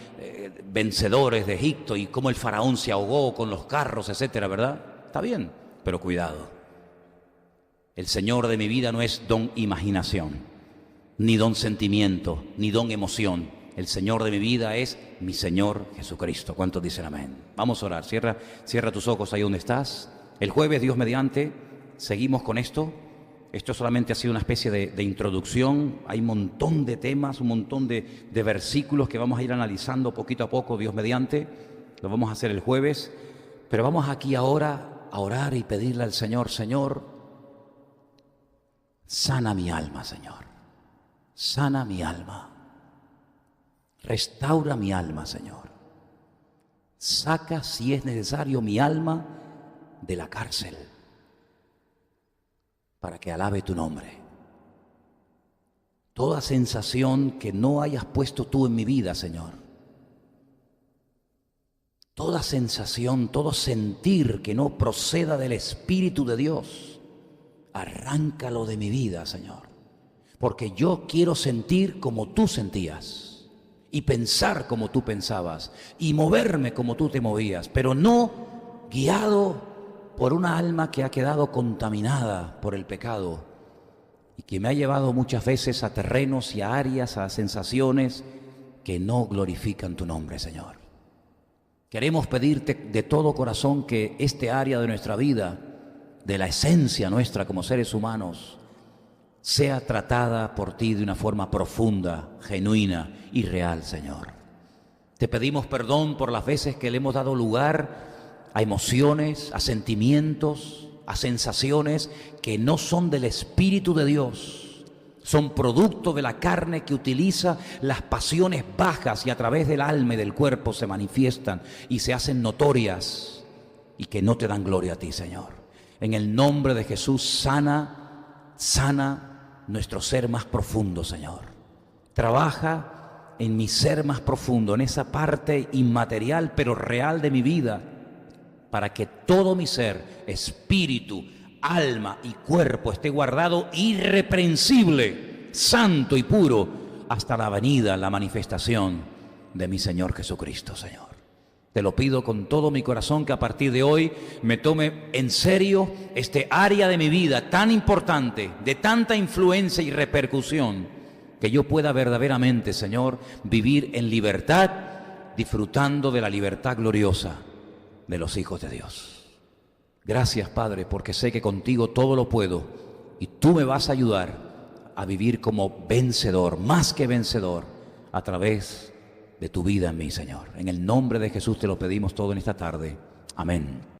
Speaker 1: vencedores de Egipto y cómo el faraón se ahogó con los carros, etcétera, ¿verdad? Está bien, pero cuidado. El Señor de mi vida no es don imaginación, ni don sentimiento, ni don emoción. El Señor de mi vida es mi Señor Jesucristo. ¿Cuántos dicen amén? Vamos a orar. Cierra tus ojos ahí donde estás. El jueves, Dios mediante, seguimos con esto. Esto solamente ha sido una especie de introducción. Hay un montón de temas, un montón de versículos que vamos a ir analizando poquito a poco, Dios mediante. Lo vamos a hacer el jueves. Pero vamos aquí ahora a orar y pedirle al Señor: Señor, sana mi alma, Señor. Sana mi alma. Restaura mi alma, Señor. Saca, si es necesario, mi alma de la cárcel para que alabe tu nombre. Toda sensación que no hayas puesto tú en mi vida, Señor. Toda sensación, todo sentir que no proceda del Espíritu de Dios, arráncalo de mi vida, Señor. Porque yo quiero sentir como tú sentías, y pensar como tú pensabas, y moverme como tú te movías, pero no guiado por una alma que ha quedado contaminada por el pecado y que me ha llevado muchas veces a terrenos y a áreas, a sensaciones que no glorifican tu nombre, Señor. Queremos pedirte de todo corazón que este área de nuestra vida, de la esencia nuestra como seres humanos, sea tratada por ti de una forma profunda, genuina y real, Señor. Te pedimos perdón por las veces que le hemos dado lugar a emociones, a sentimientos, a sensaciones que no son del Espíritu de Dios. Son producto de la carne que utiliza las pasiones bajas y a través del alma y del cuerpo se manifiestan y se hacen notorias y que no te dan gloria a ti, Señor. En el nombre de Jesús, sana nuestro ser más profundo, Señor. Trabaja en mi ser más profundo, en esa parte inmaterial pero real de mi vida, para que todo mi ser, espíritu, alma y cuerpo esté guardado irreprensible, santo y puro, hasta la venida, la manifestación de mi Señor Jesucristo, Señor. Te lo pido con todo mi corazón que a partir de hoy me tome en serio este área de mi vida tan importante, de tanta influencia y repercusión, que yo pueda verdaderamente, Señor, vivir en libertad, disfrutando de la libertad gloriosa de los hijos de Dios. Gracias, Padre, porque sé que contigo todo lo puedo y tú me vas a ayudar a vivir como vencedor, más que vencedor, a través de tu vida en mí, Señor. En el nombre de Jesús te lo pedimos todo en esta tarde. Amén.